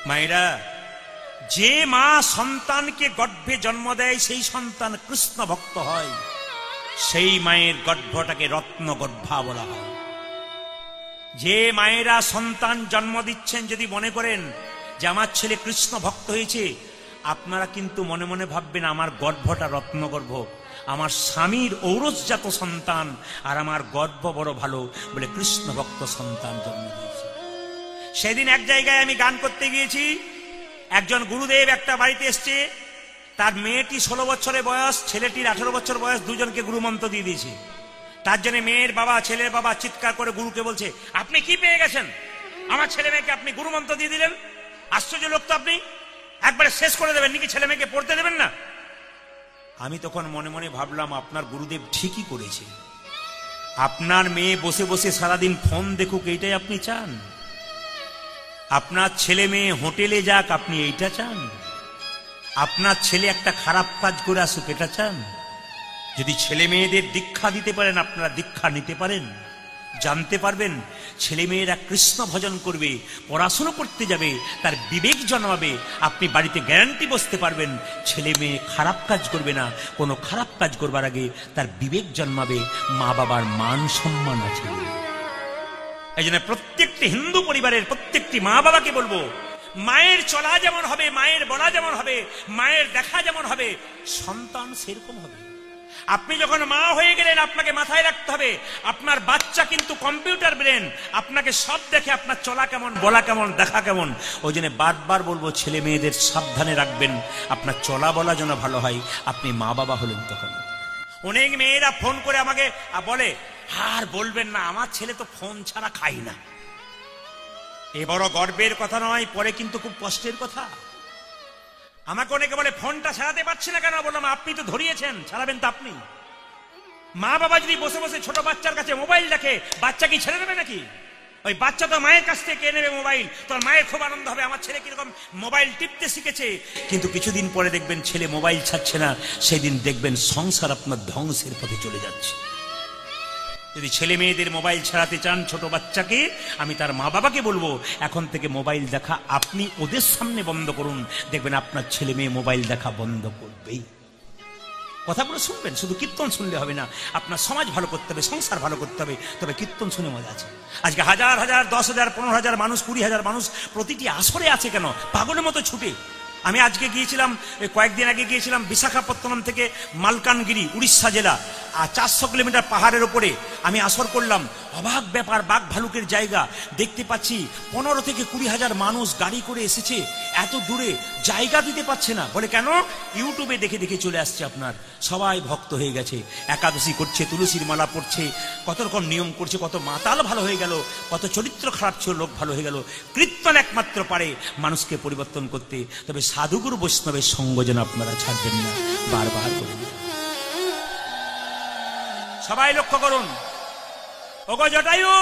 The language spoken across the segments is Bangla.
মায়েরা, যে মা সন্তানকে গর্ভে জন্ম দেয় সেই সন্তান কৃষ্ণ ভক্ত হয়, সেই মায়ের গর্ভটাকে রত্ন গর্ভা বলা হয়। যে মায়েরা সন্তান জন্ম দিচ্ছেন, যদি মনে করেন যে আমার ছেলে কৃষ্ণ ভক্ত হয়েছে, আপনারা কিন্তু মনে মনে ভাববেন আমার গর্ভটা রত্নগর্ভ, আমার স্বামীর ঔরসজাত সন্তান, আর আমার গর্ভ বড় ভালো বলে কৃষ্ণ ভক্ত সন্তান জন্ম দিয়েছে। সেদিন এক জায়গায় আমি গান করতে গিয়েছি, একজন গুরুদেব একটা বাড়িতে এসছে, তার মেয়েটি 16 বছরের বয়স, ছেলেটির 18 বছর বয়স, দুজনকে গুরুমন্ত্র দিয়ে দিয়েছে। তার জন্য মেয়ের বাবা, ছেলের বাবা চিৎকার করে গুরুকে বলছে, আপনি কি পেয়ে গেছেন, আমার ছেলে মেয়েকে আপনি গুরুমন্ত্র দিয়ে দিলেন, আশ্চর্য লোক তো আপনি, একবারে শেষ করে দেবেন নাকি, ছেলে মেয়েকে পড়তে দেবেন না? আমি তখন মনে মনে ভাবলাম, আপনার গুরুদেব ঠিকই করেছে। আপনার মেয়ে বসে বসে সারাদিন ফোন দেখুক, এইটাই আপনি চান? আপনার ছেলে মেয়ে হোটেলে যাক, আপনি এইটা চান? আপনার ছেলে একটা খারাপ কাজ করে আসুক, এটা চান? যদি ছেলে মেয়েদের দীক্ষা দিতে পারেন, আপনারা দীক্ষা নিতে পারেন, জানতে পারবেন ছেলে মেয়েরা কৃষ্ণ ভজন করবে, পড়াশোনা করতে যাবে, তার বিবেক জন্মাবে, আপনি বাড়িতে গ্যারান্টি বসতে পারবেন ছেলে মেয়ে খারাপ কাজ করবে না। কোনো খারাপ কাজ করবার আগে তার বিবেক জন্মাবে, মা বাবার মান সম্মান আছে। এই জন্য প্রত্যেকটি হিন্দু পরিবারের প্রত্যেকটি মা বাবাকে বলবো, মায়ের চলা যেমন হবে, মায়ের বলা যেমন হবে, মায়ের দেখা যেমন হবে, সন্তান সেরকম হবে। আপনি যখন মা হয়ে গেলেন, আপনাকে মাথায় রাখতে হবে আপনার বাচ্চা কিন্তু কম্পিউটার ব্রেন, আপনাকে সব দেখে আপনার চলা কেমন, বলা কেমন, দেখা কেমন। ওই জন্য বারবার বলবো ছেলে মেয়েদের সাবধানে রাখবেন, আপনার চলা বলা যেন ভালো হয়, আপনি মা বাবা হলেন তখন। অনেক মেয়েরা ফোন করে আমাকে বলে, আর বলবেন না, আমার ছেলে তো ফোন ছাড়া খাই না। এ বড় গর্বের কথা নয়, পরে কিন্তু খুব কষ্টের কথা। আমাকে অনেকে বলে, ফোনটা ছাড়াতে পারছি না কেন? বললাম, আপনি তো ধরিয়েছেন, ছাড়াবেন তো আপনি। মা বাবা যদি বসে বসে ছোট বাচ্চার কাছে মোবাইল দেখে, বাচ্চা কি ছেড়ে দেবে নাকি? ওই বাচ্চা তো মায়ের কাছ থেকে কে নেবে মোবাইল, তোর মায়ের খুব আনন্দ হবে, আমার ছেলে কিরকম মোবাইল টিপতে শিখেছে। কিন্তু কিছুদিন পরে দেখবেন ছেলে মোবাইল ছাড়ছে না, সেদিন দেখবেন সংসার আপনার ধ্বংসের পথে চলে যাচ্ছে। যদি ছেলে মেয়েদের মোবাইল ছাড়াতে চান, ছোট বাচ্চাকে, আমি তার মা বাবাকে বলবো, এখন থেকে মোবাইল দেখা আপনি ওদের সামনে বন্ধ করুন, দেখবেন আপনার ছেলে মেয়ে মোবাইল দেখা বন্ধ করবেই। কথাগুলো শুনবেন, শুধু কীর্তন শুনলে হবে না, আপনার সমাজ ভালো করতে হবে, সংসার ভালো করতে হবে, তবে কীর্তন শুনে মজা আছে। আজকে হাজার হাজার, 10,000, 15,000 মানুষ, 20,000 মানুষ প্রতিটি আসরে আছে, কেন পাগলের মতো ছুটে। আমি আজকে গিয়েছিলাম, কয়েকদিন আগে গিয়েছিলাম বিশাখাপত্তনম থেকে মালকানগিরি, উড়িষ্যা জেলা, আর 400 কিলোমিটার পাহাড়ের ওপরে আমি আসর করলাম। অবাক ব্যাপার, বাঘ ভালুকের জায়গা দেখতে পাচ্ছি। 15 থেকে 20,000 মানুষ গাড়ি করে এসেছে, এত দূরে জায়গা দিতে পারছে না। বলে কেন? ইউটিউবে দেখে দেখে চলে আসছে আপনার। সবাই ভক্ত হয়ে গেছে, একাদশী করছে, তুলসীর মালা পড়ছে, কত রকম নিয়ম করছে, কত মাতাল ভালো হয়ে গেল, কত চরিত্র খারাপ ছিল লোক ভালো হয়ে গেল। কীর্তন একমাত্র পারে মানুষকে পরিবর্তন করতে, তবে সাধুগুরু বৈষ্ণবের সঙ্গ যেন আপনারা ছাড়বেন না, বারবার করুন। সবাই লক্ষ্য করুন। ওগো জটায়ু,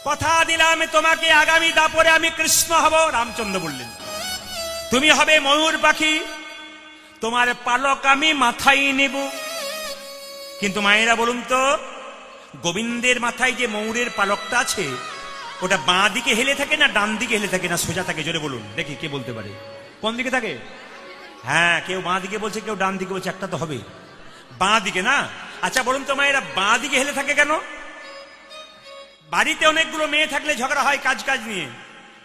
কথা দিলাম তোমাকে, আগামী দাপরে আমি কৃষ্ণ হব। রামচন্দ্র বললেন, তুমি হবে ময়ূর পাখি, তোমার পালক আমি মাথায় নেব। কিন্তু মায়েরা বলুন তো, গোবিন্দের মাথায় যে ময়ূরের পালকটা আছে, ওটা বাঁ দিকে হেলে থাকে না ডান দিকে হেলে থাকে না সোজা থাকে? জোরে বলুন দেখি, কে বলতে পারে কোন দিকে থাকে? হ্যাঁ, কেউ বাঁ দিকে বলছে, কেউ ডান দিকে বলছে, একটা তো হবে বাঁ দিকে না। আচ্ছা বলুন তো মায়েরা, বাঁ দিকে হেলে থাকে কেন? বাড়িতে অনেকগুলো মেয়ে থাকলে ঝগড়া হয় কাজ কাজ নিয়ে,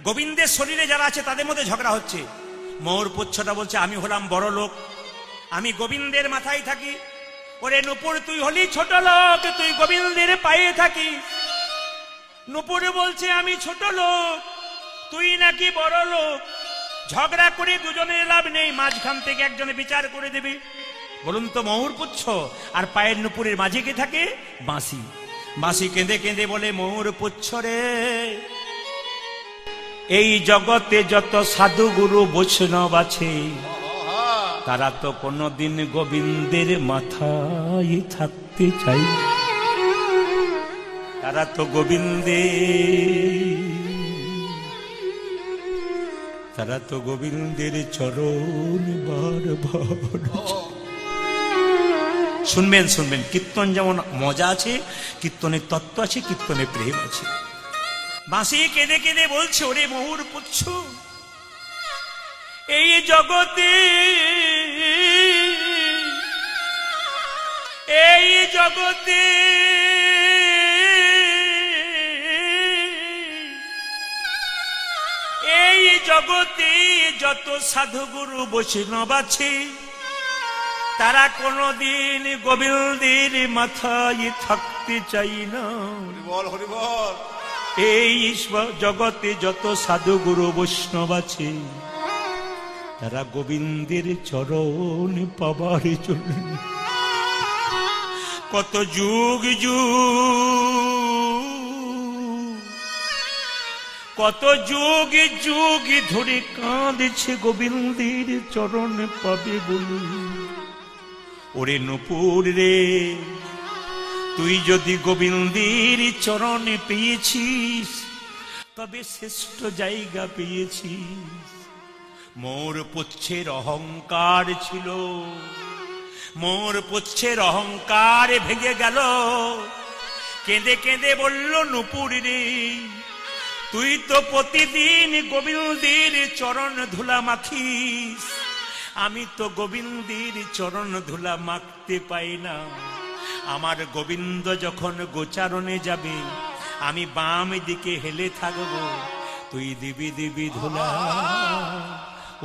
গোবিন্দের শরীরে যারা আছে তাদের মধ্যে ঝগড়া হচ্ছে। ময়ূর পুচ্ছটা বলছে, আমি হলাম বড় লোক, আমি গোবিন্দের মাথায় থাকি। ওরে নুপুর, তুই হলি ছোট লোক, তুই গোবিন্দের পায়ে থাকিস। নুপুর বলছে, আমি ছোট লোক, তুই নাকি বড় লোক। ঝগড়া করে দুজনের লাভ নেই, মাঝখান থেকে একজনে বিচার করে দেবে। বলুন তো, ময়ূর পুচ্ছ আর পায়ের নুপুরের মাঝে কে থাকে? বাঁশি। বাঁশি কেঁদে কেঁদে বলে, ময়ূর পুচ্ছ রে, এই জগতে যত সাধু গুরু বৈষ্ণব আছে, তারা তো কোনদিন গোবিন্দের মাথায় থাকতে চাই, তারা তো গোবিন্দের চরণ বারবার। শুনবেন শুনবেন, কীর্তন যেমন মজা আছে, কীর্তনের তত্ত্ব আছে, কীর্তনের প্রেম আছে। বাঁশি কেঁদে কেঁদে বলছে, ওরে মহুর পুচ্ছ, এই জগতে এই জগতে এই জগতে যত সাধুগুরু বৈষ্ণব আছে, তারা কোনদিন গোবিন্দের মাথায় থাকতে চাই না। বল হরি বল। এই জগতে যত সাধুগুরু বৈষ্ণব আছে, তারা গোবিন্দের চরণ পাবার জন্য কত যুগ কত যুগ যুগ ধরে কাঁদছে গোবিন্দের চরণ পাবে বলে। ওরে নূপুর রে, তুই যদি গোবিন্দের চরণে পেয়েছিস, তবে শ্রেষ্ঠ জায়গা পেয়েছিস। মোর পুচ্ছের অহংকার ছিল, মোর পুচ্ছের অহংকার ভেঙে গেল। কেঁদে কেঁদে বলল, নূপুর রে, তুই তো প্রতিদিন গোবিন্দের চরণ ধুলা মাখিস, আমি তো গোবিন্দের চরণ ধুলা মাখতে পাই না। আমার গোবিন্দ যখন গোচারণে যাবে, আমি বাম দিকে হেলে থাকব, তুই দিবি দিবি ধুলা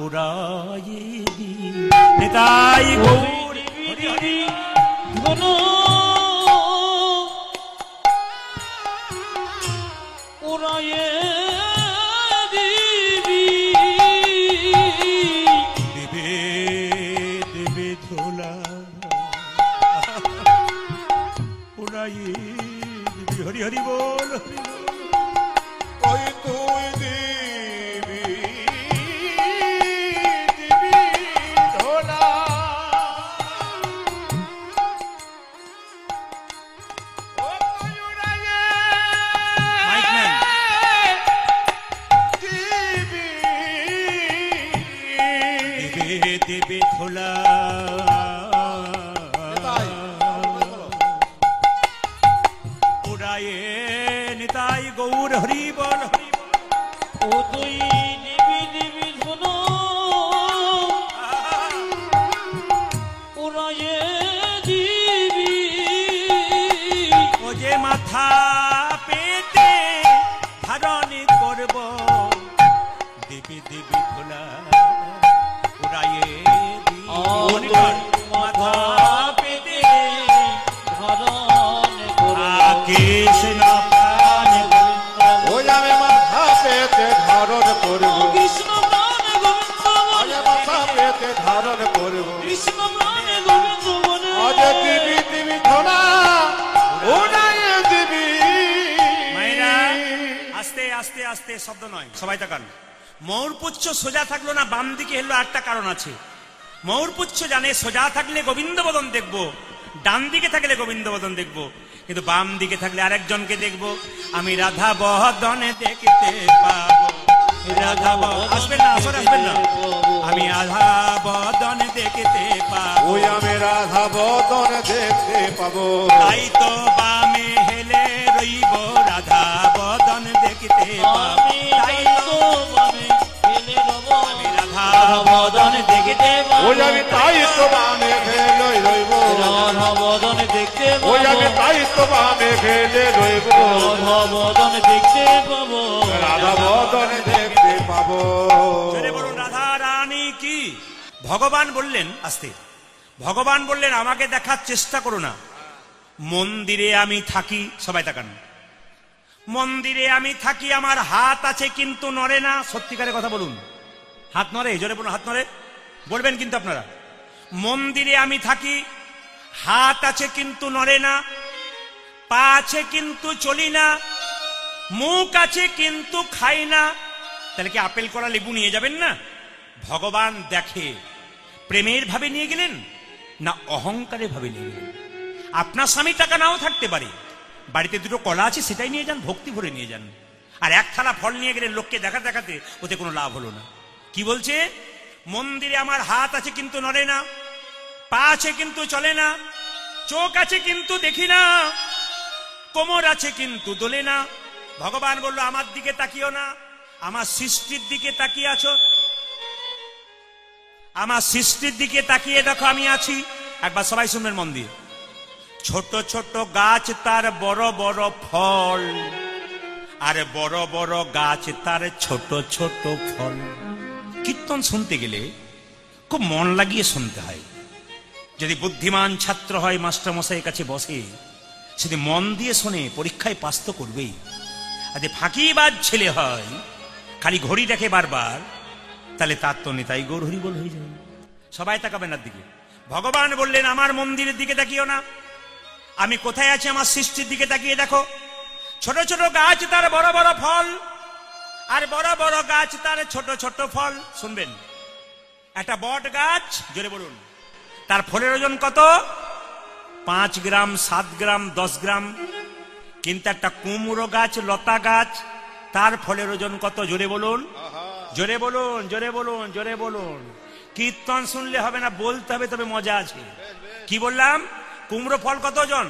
উড়াইয়ে দিবি। নিতাই গৌর হরি হরি ধন উড়াইয়ে দিবি, দিবে দিবে ধুলা উড়াইয়ে দিবি। হরি হরি বল। ওই তুই দিবি ধোলা, মাইকম্যান, দিবে দিবে ধুলা উড়াইয়ে। নিতাই গৌর হরি বল। ও তুই দিবি দিবি ধন উড়াইয়ে দিবি, ও যে মাথা পেতে ধারণ করব, দিবি দিবি ধুলা উড়াইয়ে দিবি। মাথা পেতে ধরণ কৃষ্ণ প্রাণ ওই আমি মাথা পেতে ধারণ করব, কৃষ্ণ প্রাণে গোবিন্দ বলে, মাথা পেতে ধারণ করব, কৃষ্ণ প্রাণে গোবিন্দ বলে। আজ দিবি দিবি ধোলা উড়াইয়ে দিবি। মায়েরা, আস্তে আস্তে আস্তে শব্দ নয়, সবাই তাকান। ময়ূরপুচ্ছ সোজা থাকলো না, বাম দিকে হেললো, একটা কারণ আছে। ময়ূরপুচ্ছ জানে সোজা থাকলে গোবিন্দ বদন দেখবো, ডান দিকে থাকলে গোবিন্দ বদন দেখবো, কিন্তু বাম দিকে থাকলে আরেকজনকে দেখবো। আমি রাধা বদনে দেখতে পাবো, রাধা আসবেন না, আসরে আসবেন না। আমি রাধা বদনে দেখতে পাবো, ওই আমি রাধা বদন দেখতে পাবো। তাই তো বামে হেলে রইব, রাধা বদন দেখতে পাবো। তাই তো বামে হেলে রব, আমি রাধা বদন দেখতে ওই আমি তাই তো বামে ফেলে রইব, রাধা বদন দেখতে ওই আমি তাই তো বামে ফেলে রইব, রাধা বদন দেখতে পাবো, রাধা বদন দেখতে পাবো। জোরে বলুন, রাধা রানী কি। ভগবান বললেন, আস্তে, ভগবান বললেন, আমাকে দেখার চেষ্টা করো না। মন্দিরে আমি থাকি, সবাই তাকান। মন্দিরে আমি থাকি, আমার হাত আছে কিন্তু নড়ে না। সত্যিকারের কথা বলুন, হাত নড়ে? জোরে বলুন, হাত নড়ে? বলবেন কিন্তু আপনারা। মন্দিরে আমি থাকি, হাত আছে কিন্তু নড়ে না, পা আছে কিন্তু চলি না, মুখ আছে কিন্তু খাই না। তাহলে কি আপেল করা লেবু নিয়ে যাবেন না? ভগবান দেখে প্রেমের ভাবে নিয়ে গেলেন না অহংকারের ভাবে নিয়ে গেলেন। আপনার স্বামী টাকা নাও থাকতে পারে, বাড়িতে দুটো কলা আছে, সেটাই নিয়ে যান, ভক্তি ভরে নিয়ে যান। আর এক থালা ফল নিয়ে গেলেন লোককে দেখাতে দেখাতে, ওতে কোনো লাভ হলো না। কি বলছে? মন্দিরে আমার হাত আছে কিন্তু নড়ে না, পা আছে কিন্তু চলে না, চোখ আছে কিন্তু দেখি না, কোমর আছে কিন্তু দোলে না। ভগবান বলল আমার দিকে তাকিও না, আমার সৃষ্টির দিকে তাকিয়ে আছো, আমার সৃষ্টির দিকে তাকিয়ে দেখো আমি আছি। একবার সবাই শুনবেন মন দিয়ে। ছোট ছোট গাছ তার বড় বড় ফল, আর বড় বড় গাছ তার ছোট ছোট ফল। কীর্তন শুনতে গেলে খুব মন লাগিয়ে শুনতে হয়। যদি বুদ্ধিমান ছাত্র হয়, মাস্টার মশাইয়ের কাছে বসে, যদি মন দিয়ে শোনে পরীক্ষায় পাস তো করবেই। আর যদি ফাঁকিবাজ ছেলে হয়, খালি ঘড়ি দেখে বারবার, তাহলে তার তো নেতাই গৌর হরিবল হয়ে যায়। সবাই তাকাবেন আর দিকে। ভগবান বললেন আমার মন্দিরের দিকে তাকিও না, আমি কোথায় আছি আমার সৃষ্টির দিকে তাকিয়ে দেখো। ছোট ছোট গাছ তার বড় বড় ফল, আর বড় বড় গাছ তার ছোট ছোট ফল। শুনবেন, একটা বট গাছ, জোরে বলুন, তার ফলের ওজন কত? 5 গ্রাম, 7 গ্রাম, 10 গ্রাম। কিন্তু একটা কুমড়ো গাছ, লতা গাছ, তার ফলের ওজন কত? জোরে বলুন, জোরে বলুন, জোরে বলুন, জোরে বলুন। কীর্তন শুনলে হবে না, বলতে হবে, তবে মজা আছে। কি বললাম? কুমড়ো ফল কত ওজন?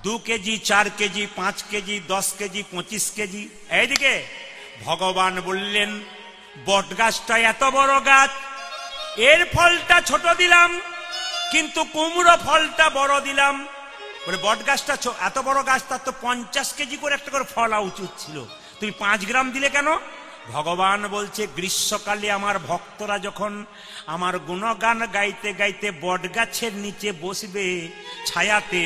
2 KG, 4 KG, 5 KG, 10 KG, 25 KG. এইদিকে ভগবান বললেন বট গাছটা এত বড় গাছ, এর ফলটা ছোট দিলাম, কিন্তু কুমড়ো ফলটা বড় দিলাম। বলে বট গাছটা এত বড় গাছ, তার তো 50 কেজি করে একটা করে ফল উচিত ছিল, তুমি 5 গ্রাম দিলে কেন? ভগবান বলছে গ্রীষ্মকালে আমার ভক্তরা যখন আমার গুণগান গাইতে গাইতে বট গাছের নিচে বসবে ছায়াতে,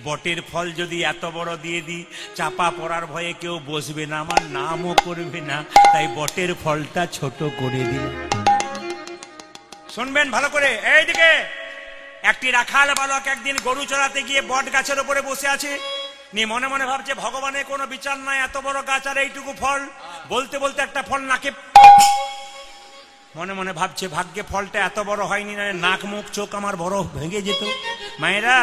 বটের ফল যদি এত বড় দিয়ে দিই, চাপা পড়ার ভয়ে কেউ বসবে না, আমার নামও করবে না, তাই বটের ফলটা ছোট করে দিল। শুনবেন ভালো করে। এইদিকে একটি রাখাল বালক একদিন গরু চড়াতে গিয়ে বট গাছের উপরে বসে আছে, নিয়ে মনে মনে ভাবছে ভগবানের কোনো বিচার নাই, এত বড় গাছ আর এইটুকু ফল। বলতে বলতে একটা ফল নাকে, মনে মনে ভাবছে ভাগ্যে ফলটা এত বড় হয়নি, না নাক মুখ চোখ আমার বড় ভেঙে যেত। মায়েরা,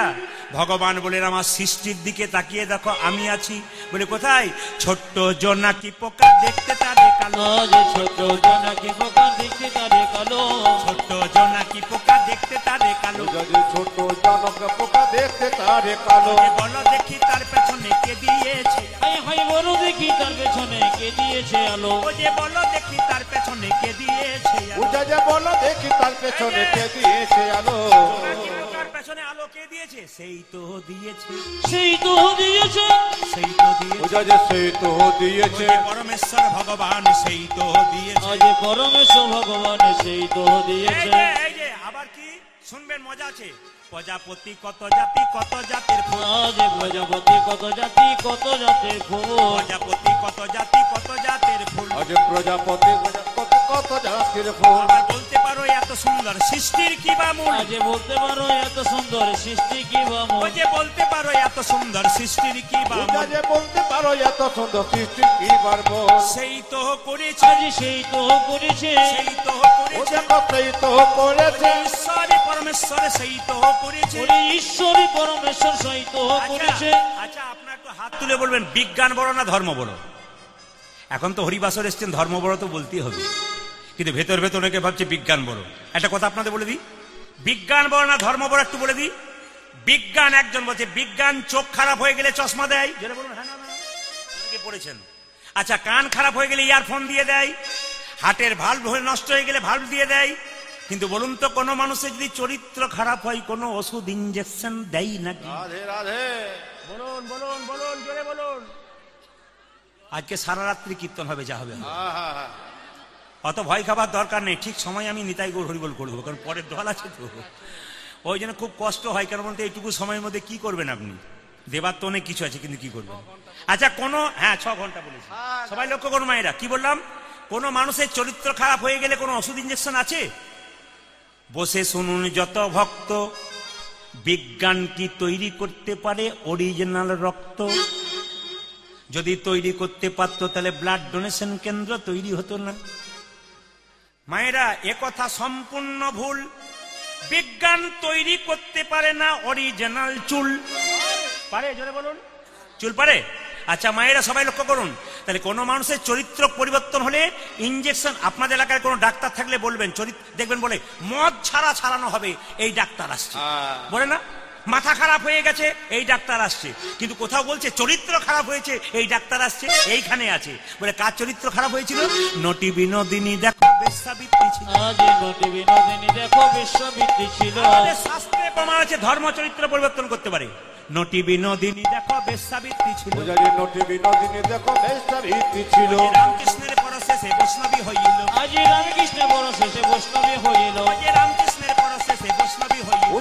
ভগবান বলেন আমার সৃষ্টির দিকে তাকিয়ে দেখো আমি আছি। বলে কোথায়? ছোট্ট জোনাকি পোকা দেখতে তারে কালো, ছোট জোনাকি পোকা দেখতে তারে কালো, ছোট্ট জোনাকি পোকা দেখতে তারে কালো, ছোট জনক পোকা দেখতে তারে কালো। বলো দেখি তার পেছনে কে দিয়েছে, হাই হাই বলো দেখি তার পেছনে কে দিয়েছে আলো, ও যে বলো দেখি তার পেছনে কে দিয়েছে আলো। উঠে যে বলো দেখি তার পেছনে কে দিয়েছে আলো। তার পেছনে আলো কে দিয়েছে? সেই তো দিয়েছে, সেই তো দিয়েছে, সেই তো দিয়েছে, উঠে যে সেই তো দিয়েছে। পরমেশ্বর ভগবান সেই তো দিয়েছে। আজ পরমেশ্বর ভগবান সেই তো দিয়েছে। এই যে আবার কি শুনবেন, মজা আছে। প্রজাপতি কত জাতি, কত জাতের ফুল, আজ প্রজাপতি কত জাতি কত জাতের ফুল, প্রজাপতি কত জাতি কত জাতের ফুল। আজ প্রজাপতি কত কত জাতির ফুল। আবার বলতে পারো এত সুন্দর সৃষ্টির কি বা মূল, আজ বলতে পারো এত সুন্দর সৃষ্টি কি বা ও মূল, যে বলতে পারো এত সুন্দর সৃষ্টির কি বা উঠে মূল। যে বলতে পারো এত সুন্দর সৃষ্টির কি পারবো। সেই তো করেছে, আজ সেই তো করেছে, সেই তো ও করেছে, দেখো সেই তো করেছে। ঈশ্বরে পরমেশ্বরে সেই তো করেছে। ওরে ঈশ্বরী পরমেশ্বর সেই তো করেছে। আচ্ছা আপনার একটু হাত তুলে বলবেন বিজ্ঞান বড় না ধর্ম বড়? এখন তো হরিবাসর এসছেন, ধর্ম বড় তো বলতেই হবে, কিন্তু ভেতর ভেতর অনেকে ভাবছে বিজ্ঞান বড়। একটা কথা আপনাদের বলে দিই, বিজ্ঞান বড় না ধর্ম বড় একটু বলে দিই। বিজ্ঞান, একজন বলছে বিজ্ঞান চোখ খারাপ হয়ে গেলে চশমা দেয়, যেটা বলুন হ্যাঁ না না অনেকে পড়েছেন। আচ্ছা কান খারাপ হয়ে গেলে ইয়ারফোন দিয়ে দেয়, হার্টের ভালভ নষ্ট হয়ে গেলে ভালভ দিয়ে দেয়, কিন্তু বলুন তো কোন মানুষের যদি চরিত্র খারাপ হয় কোনো ওষুধ ইনজেকশন দেয় নাকি? রাধে রাধে। বলুন বলুন বলুন, জোরে বলুন। আজকে সারা রাত্রি কীর্তন হবে, যা হবে হবে। অত ভয় খাবার দরকার নেই, ঠিক সময় আমি নিতাই গৌর হরিবল করে দেবো, কারণ পরের দল আছে তো, ওই জন্য খুব কষ্ট হয়। কারণ বলতে এইটুকু সময়ের মধ্যে কি করবেন আপনি? দেবার তো অনেক কিছু আছে, কিন্তু কি করবেন? আচ্ছা কোনো, হ্যাঁ 6 ঘন্টা বলেছি, সবাই লক্ষ্য করুন মায়েরা। কি বললাম? কোন মানুষের চরিত্র খারাপ হয়ে গেলে কোনো ওষুধ ইনজেকশন আছে? বসে শুনুন যত ভক্ত, বিজ্ঞান কি তৈরি করতে পারে অরিজিনাল রক্ত? যদি তৈরি করতে পারত তাহলে ব্লাড ডোনেশন কেন্দ্র তৈরি হতো না। মায়েরা একথা সম্পূর্ণ ভুল। বিজ্ঞান তৈরি করতে পারে না অরিজিনাল চুল। পারে? জোরে বলুন। চুল পারে? আচ্ছা মায়েরা সবাই লক্ষ্য করুন, তাহলে কোন মানুষের চরিত্র পরিবর্তন হলে ইনজেকশন, আপনাদের এলাকায় কোনো ডাক্তার থাকলে বলবেন, চরিত্র দেখবেন বলে মদ ছাড়া ছাড়ানো হবে, এই ডাক্তার আসছে, বলে না? মাথা খারাপ হয়ে গেছে এই ডাক্তার আসছে, কিন্তু কোথাও বলছে চরিত্র খারাপ হয়েছে এই ডাক্তার আসছে, এইখানে আছে। বলে কার চরিত্র খারাপ হয়েছিল? নটি বিনোদিনী দেখো বেশ্যাবৃত্তি ছিল। আজ নটি বিনোদিনী দেখো বেশ্যাবৃত্তি ছিল। আমাদের শাস্ত্রে প্রমাণ আছে ধর্ম চরিত্র পরিবর্তন করতে পারে। নটি বিনোদিনী দেখো বেশ্যাবৃত্তি ছিল। নটি বিনোদিনী দেখো বেশ্যাবৃত্তি ছিল। রামকৃষ্ণের পরশেষে বৈষ্ণবী হইল। আজ রামকৃষ্ণের পরশেষে বৈষ্ণবী হইল। আজ রামকৃষ্ণের পরশেষে বৈষ্ণবী হইল।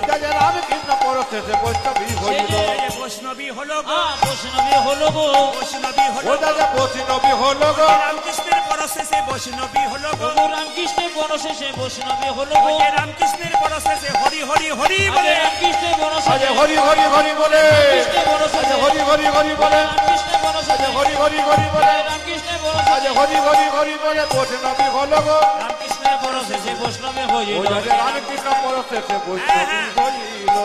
রামকৃষ্ণ পরশেষে বৈষ্ণবী হইল। বৈষ্ণবী হলো গো, বৈষ্ণবী হলো গো, বৈষ্ণবী হলো গো। বৈষ্ণবী হলো গো। রামকৃষ্ণের পরশেষে বৈষ্ণবী হলো গো। রামকৃষ্ণের পরশেষে বৈষ্ণবী হলো গো। রামকৃষ্ণের পরশেষে হরি হরি হরি বলে। রামকৃষ্ণের পরশেষে হরি হরি হরি বলে। রামকৃষ্ণের পরশেষে হরি হরি হরি বলে। রামকৃষ্ণের পরশেষে হরি হরি হরি বলে। রামকৃষ্ণের পরশেষে হরি হরি হরি বলে বৈষ্ণবী হলো গো। রামকৃষ্ণের পরশেষে বৈষ্ণবী হইল। রামকৃষ্ণ পরশেষে বৈষ্ণবী হইল।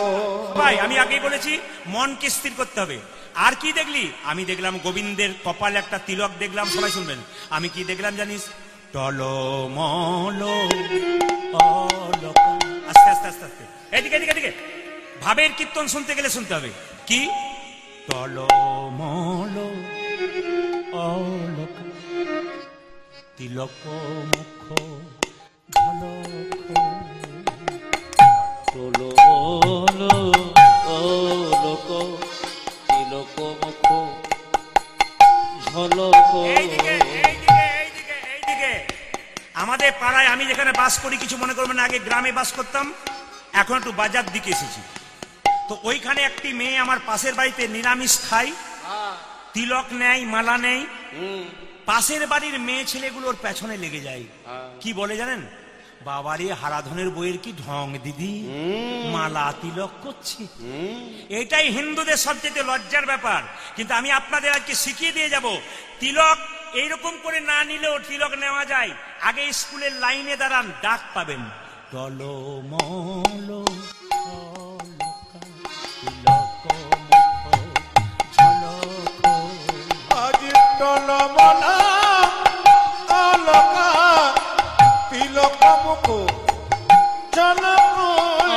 ভাই আমি আগেই বলেছি মনকে স্থির করতে হবে। আর কি দেখলি? আমি দেখলাম গোবিন্দের কপালে একটা তিলক দেখলাম, সবাই শুনবেন। আমি কি দেখলাম জানিস? টলমল অলক। আস্তে আস্তে আস্তে আস্তে, এদিকে এদিকে এদিকে। ভাবের কীর্তন শুনতে গেলে শুনতে হবে কি? টলমল অলক তিলক মুখ ঝলক। তোলো বলো ও লোক তিলক মুখ ঝলক। এইদিকে এইদিকে এইদিকে এইদিকে। আমাদের পাড়ায় আমি যেখানে বাস করি, কিছু মনে করবেন না, আগে গ্রামে বাস করতাম, এখন একটু বাজার দিকে এসেছি। তো ওইখানে একটি মেয়ে আমার পাশের বাড়িতে নিরামিষ খায়, তিলক নেয়, মালা নেই। পাশের বাড়ির মেয়ে ছেলেগুলোর পেছনে লেগে যায়। কি বলে জানেন? বাবারে হারাধনের বইয়ের কি ঢং দিদি, মালা তিলক করছি। এটাই হিন্দুদের সবচেয়ে লজ্জার ব্যাপার। কিন্তু আমি আপনাদের আজকে শিখিয়ে দিয়ে যাব, তিলক এইরকম করে না নিলেও তিলক নেওয়া যায়। আগে স্কুলের লাইনে দাঁড়ান, ডাক পাবেন। টলমল টলমলা অলকা তিলক মুখ ঝলক।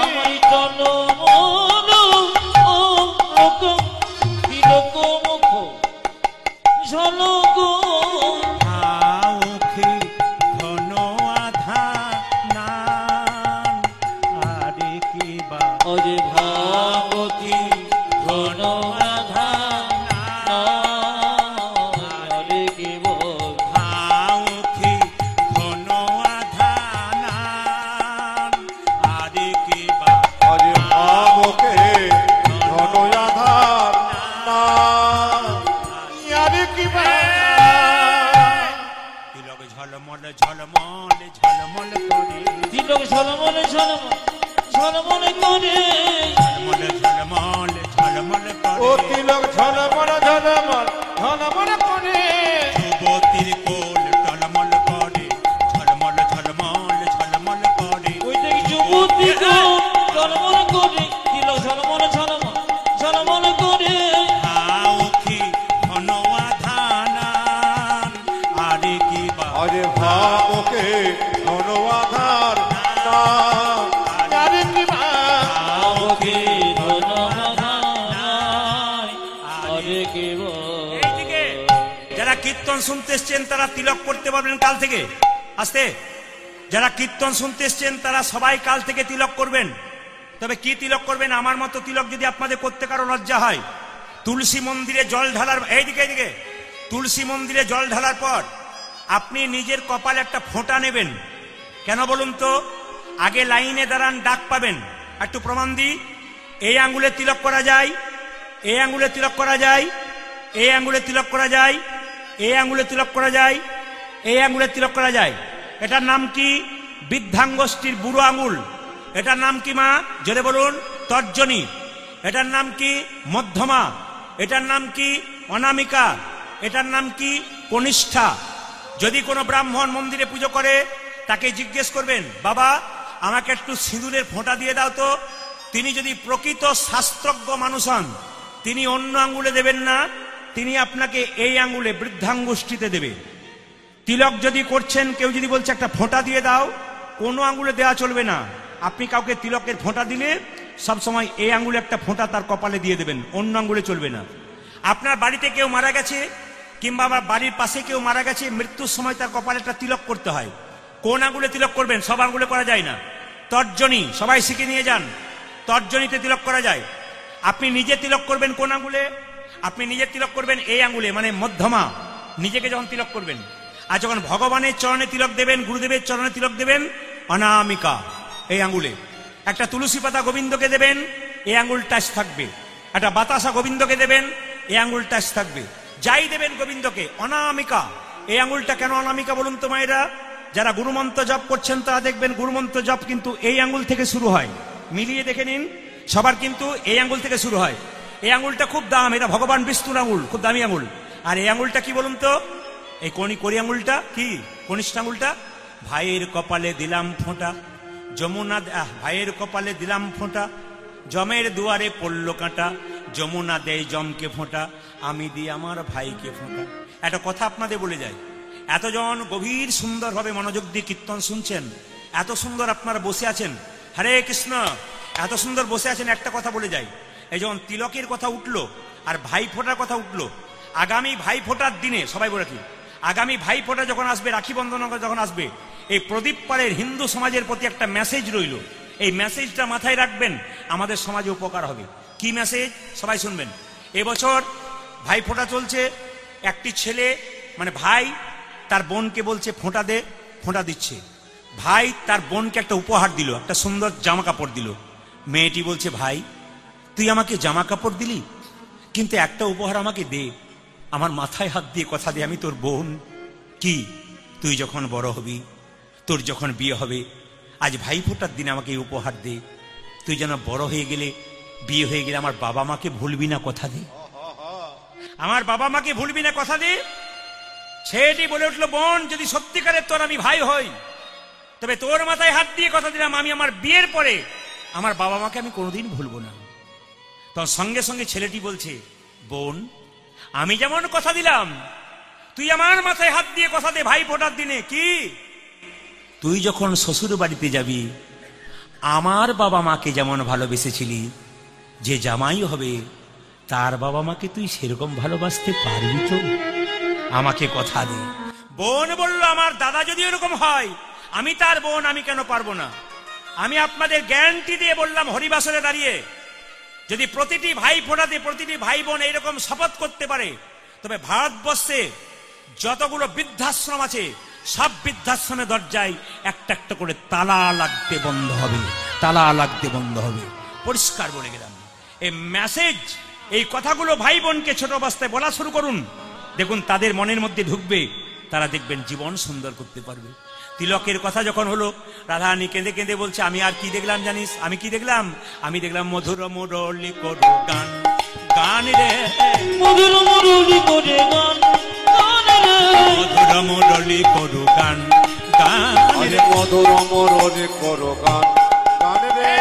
আমি টলমল অলক তিলক মুখ ঝলক। আখি ঘন আধা নান আরে কি বা অজে ভাবতী ঘন আধা নারে কেব। আখি ঘন আধা নান আরে কি বা অজে ভাবকে ঘন আধার না ইয়ারে কি বা। তিলক ঝলমল ঝলমল ঝলমল করে, তিলক ঝলমল ঝলমল ঝলমল করে। ঝলমল ঝলমল ঝলমল ও করে। তিলক ঝলমল ঝলমল ঝলমল করে। যুবতীর কোল টলমল করে, ঝলমল ঝলমল ঝলমল করে। ওই দেখ যুবতী গো ঝলমল করে। তিলক ঝলমল ঝলমল ঝলমল করে। আখি ঘন আধা নান আরে কি বা অরে ভাবকে ঘন আধার না ইয়ারে কি বা। আবকে ধন নাই আরে কেব। এইদিকে যারা কীর্তন শুনতে এসছেন তারা তিলক করতে পারবেন কাল থেকে। আস্তে, যারা কীর্তন শুনতে এসছেন তারা সবাই কাল থেকে তিলক করবেন। তবে কি তিলক করবেন? আমার মতো তিলক যদি আপনাদের করতে কারো লজ্জা হয়, তুলসী মন্দিরে জল ঢালার, এইদিকে এইদিকে, তুলসী মন্দিরে জল ঢালার পর আপনি নিজের কপালে একটা ফোঁটা নেবেন। কেন বলুন তো? আগে লাইনে দাঁড়ান, ডাক পাবেন। একটু প্রমাণ দিই। এই আঙ্গুলে তিলক করা যায়, এই আঙ্গুলে তিলক করা যায়, এই আঙ্গুলে তিলক করা যায়, এই আঙ্গুলে তিলক করা যায়, এই আঙ্গুলে তিলক করা যায়। এটার নাম কি? বৃদ্ধাঙ্গুষ্ঠির বুড়ো আঙ্গুল। এটার নাম কি মা? জোরে বলুন। তর্জনী। এটার নাম কি? মধ্যমা। এটার নাম কি? অনামিকা। এটার নাম কি? কনিষ্ঠা। যদি কোনো ব্রাহ্মণ মন্দিরে পুজো করে, তাকে জিজ্ঞেস করবেন, বাবা আমাকে একটু সিঁদুরের ফোঁটা দিয়ে দাও তো। তিনি যদি প্রকৃত শাস্ত্রজ্ঞ মানুষ হন, তিনি অন্য আঙ্গুলে দেবেন না, তিনি আপনাকে এই আঙ্গুলে বৃদ্ধাঙ্গুষ্ঠিতে দেবে। তিলক যদি করছেন, কেউ যদি বলছে একটা ফোঁটা দিয়ে দাও, কোনো আঙ্গুলে দেওয়া চলবে না। আপনি কাউকে তিলকের ফোঁটা দিলে সব সময় এই আঙ্গুলে একটা ফোঁটা তার কপালে দিয়ে দেবেন, অন্য আঙ্গুলে চলবে না। আপনার বাড়িতে কেউ মারা গেছে কিংবা আমার বাড়ির পাশে কেউ মারা গেছে, মৃত্যুর সময় তার কপালে একটা তিলক করতে হয়। কোন আঙ্গুলে তিলক করবেন? সব আঙ্গুলে করা যায় না। তর্জনী সবাই শিখে নিয়ে যান, তর্জনীতে তিলক করা যায়। আপনি নিজে তিলক করবেন কোন আঙ্গুলে? আপনি নিজে তিলক করবেন এই আঙ্গুলে, মানে মধ্যমা, নিজেকে যখন তিলক করবেন। আর যখন ভগবানের চরণে তিলক দেবেন, গুরুদেবের চরণে তিলক দেবেন, অনামিকা এই আঙ্গুলে। একটা তুলসী পাতা গোবিন্দকে দেবেন, এই আঙ্গুল টাচ থাকবে। একটা বাতাসা গোবিন্দকে দেবেন, এই আঙ্গুল টাচ থাকবে। যাই দেবেন গোবিন্দকে, অনামিকা এই আঙ্গুলটা। কেন অনামিকা বলুন তো মায়েরা? যারা গুরুমন্ত্র জপ করছেন তারা দেখবেন গুরুমন্ত্র জপ কিন্তু এই আঙ্গুল থেকে শুরু হয়। মিলিয়ে দেখে নিন, সবার কিন্তু এই আঙ্গুল থেকে শুরু হয়। এই আঙ্গুলটা খুব দাম, এটা ভগবান বিষ্ণুর আঙ্গুল, খুব দামি আঙ্গুল। আর এই আঙ্গুলটা কি বলুন তো? এই কড়ি আঙ্গুলটা কি? কনিষ্ঠ আঙ্গুলটা। ভাইয়ের কপালে দিলাম ফোঁটা, যমুনা ভাইয়ের কপালে দিলাম ফোঁটা, জমের দুয়ারে পড়ল কাঁটা, যমুনা দেয় জমকে ফোঁটা, আমি দিই আমার ভাইকে ফোঁটা। একটা কথা আপনাদের বলে যায়, এতজন গভীর সুন্দরভাবে মনোযোগ দিয়ে কীর্তন শুনছেন, এত সুন্দর আপনারা বসে আছেন, হরে কৃষ্ণ, এত সুন্দর বসে আছেন। একটা কথা বলে যায়, এই যখন তিলকের কথা উঠলো আর ভাই ফোঁটার কথা উঠলো, আগামী ভাই ফোঁটার দিনে সবাই বলে কি, আগামী ভাই ফোঁটা যখন আসবে, রাখি বন্ধন যখন আসবে, এই প্রদীপ পাড়ের হিন্দু সমাজের প্রতি একটা মেসেজ রইল। এই মেসেজটা মাথায় রাখবেন, আমাদের সমাজে উপকার হবে। কি মেসেজ? সবাই শুনবেন। এবছর ভাই ফোঁটা চলছে। একটি ছেলে মানে ভাই তার বোনকে বলছে ফোঁটা দে, ফোঁটা দিচ্ছে। ভাই তার বোনকে একটা উপহার দিল, একটা সুন্দর জামা কাপড় দিল। মেয়েটি বলছে, ভাই তুই আমাকে জামা কাপড় দিলি, কিন্তু একটা উপহার আমাকে দে, আমার মাথায় হাত দিয়ে কথা দে, আমি তোর বোন। কি? তুই যখন বড় হবি, তোর যখন বিয়ে হবে, আজ ভাই ফোঁটার দিন আমাকে এই উপহার দে। তুই যেন বড় হয়ে গেলে, বিয়ে হয়ে গেলে আমার বাবা মাকে ভুলবি না, কথা দে, আমার বাবা মাকে ভুলবি না, কথা দে। ছেলেটি বলে উঠলো, বোন যদি সত্যিকারের তোর আমি ভাই হই, তবে তোর মাথায় হাত দিয়ে কথা দিলাম, আমি আমার বিয়ের পরে আমার বাবা মাকে আমি কোনোদিন ভুলবো না। তখন সঙ্গে সঙ্গে ছেলেটি বলছে, বোন আমি যেমন কথা দিলাম, তুই আমার মাথায় হাত দিয়ে কথা দে ভাই ফোঁটার দিনে। কি? তুই যখন শ্বশুর বাড়িতে যাবি, আমার বাবা মাকে যেমন ভালোবেসেছিলি, যে জামাই হবে তার বাবা মাকে তুই সেরকম ভালোবাসতে পারবি তো? আমাকে কথা দে। বোন বলল, আমার দাদা যদি এরকম হয়, আমি তার বোন, আমি কেন পারবো না? আমি আপনাদের গ্যারান্টি দিয়ে বললাম, হরিবাসরে দাঁড়িয়ে যদি প্রতিটি ভাই ফোঁটাতে প্রতিটি ভাই বোন এইরকম শপথ করতে পারে, তবে ভারতবর্ষে যতগুলো বৃদ্ধাশ্রম আছে, সব বৃদ্ধাশ্রমের দরজায় একটা একটা করে তালা লাগতে বন্ধ হবে, তালা লাগতে বন্ধ হবে। পরিষ্কার বলে গেলাম। এই মেসেজ, এই কথাগুলো ভাই বোনকে ছোট অবস্থায় বলা শুরু করুন, দেখুন তাদের মনের মধ্যে ঢুকবে, তারা দেখবেন জীবন সুন্দর করতে পারবে। তিলকের কথা যখন হলো, রাধারানী কেঁদে কেঁদে বলছে, আমি আর কি দেখলাম জানিস? আমি কি দেখলাম? আমি দেখলাম মধুর মুরলি করো গান, গান রে মধুর মুরলি করে গান, গান রে মধুর মুরলি করো গান, গান রে মধুর মুরলি করো গান, গান রে।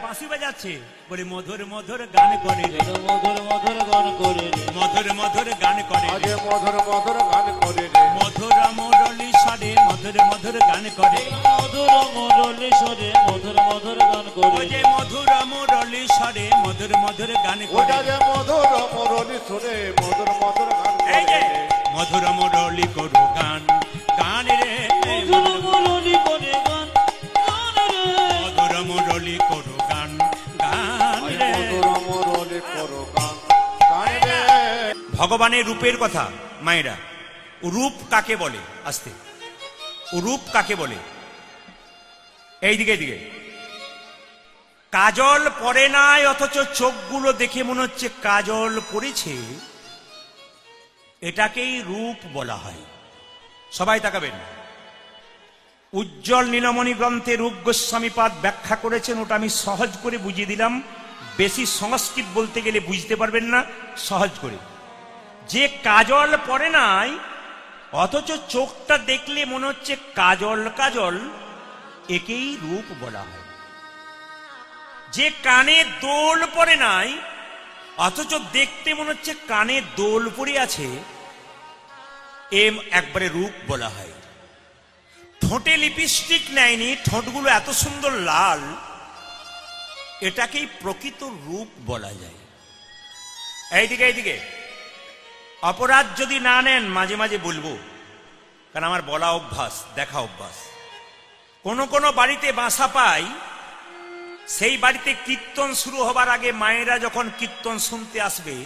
বাঁশি বাজাচ্ছে, বলে মধুর মধুর গান করে রে, মধুর মধুর গান করে রে, মধুর মধুর গান করে রে, আগে মধুর মধুর গান করে রে, মধুর মুরলি স্বরে মধুর মধুর গান করে, মধুর মুরলি স্বরে মধুর মধুর গান করে, যে মধুর মুরলি স্বরে মধুর মধুর গান ওটা করে, যে মধুর মুরলি শুনে মধুর মধুর গান এই যে করে রে। মধুর মুরলি করো গান, গান রে মধুর মুরলি করে গান, গান রে মধুর মুরলি করো গান, গান রে। মধুর মুরলি করো গান, গান রে। ভগবানের রূপের কথা মায়েরা, রূপ কাকে বলে? আস্তে, রূপ কাকে বলে? এইদিকে দিকে কাজল পরে নাই, অথচ চোখগুলো দেখে মনে হচ্ছে কাজল পড়েছে, এটাকেই রূপ বলা হয়। সবাই তাকাবেন। উজ্জ্বল নীলমণি গ্রন্থে রূপ গোস্বামীপাদ ব্যাখ্যা করেছেন, ওটা আমি সহজ করে বুঝিয়ে দিলাম। বেশি সংস্কৃত বলতে গেলে বুঝতে পারবেন না, সহজ করে। যে কাজল পরে নাই অথচ চোখটা দেখলে মনে হচ্ছে কাজল কাজল, একেই রূপ বলা হয়। যে কানে দোল পরে নাই অথচ দেখতে মনে হচ্ছে কানে দোল পরে আছে, একবারে রূপ বলা হয়। ঠোঁটে লিপস্টিক নেয়নি, ঠোঁটগুলো এত সুন্দর লাল, এটাকেই প্রকৃত রূপ বলা যায়। এইদিকে এইদিকে অপরাধ যদি না নেন মাঝে মাঝে বলবো, কারণ আমার বলা অভ্যাস, দেখা অভ্যাস। কোন কোন বাড়িতে বাসা পাই, সেই বাড়িতে কীর্তন শুরু হবার আগে মায়েরা যখন কীর্তন শুনতে আসবে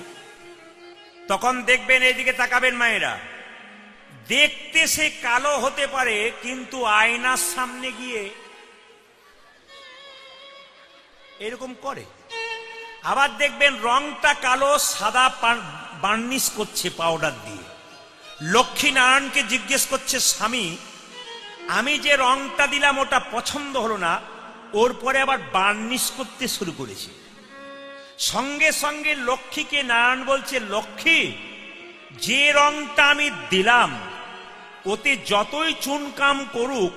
তখন দেখবেন, এইদিকে তাকাবেন মায়েরা, দেখতে সে কালো হতে পারে কিন্তু আয়নার সামনে গিয়ে এরকম করে। আবার দেখবেন রংটা কালো, সাদা বার্নিশ করছে পাউডার দিয়ে। লক্ষ্মী নারায়ণকে জিজ্ঞেস করছে, স্বামী আমি যে রংটা দিলাম ওটা পছন্দ হলো না, ওর পরে আবার বার্নিশ করতে শুরু করেছে। সঙ্গে সঙ্গে লক্ষ্মীকে নারায়ণ বলছে, লক্ষ্মী যে রংটা আমি দিলাম ওতে যতই চুনকাম করুক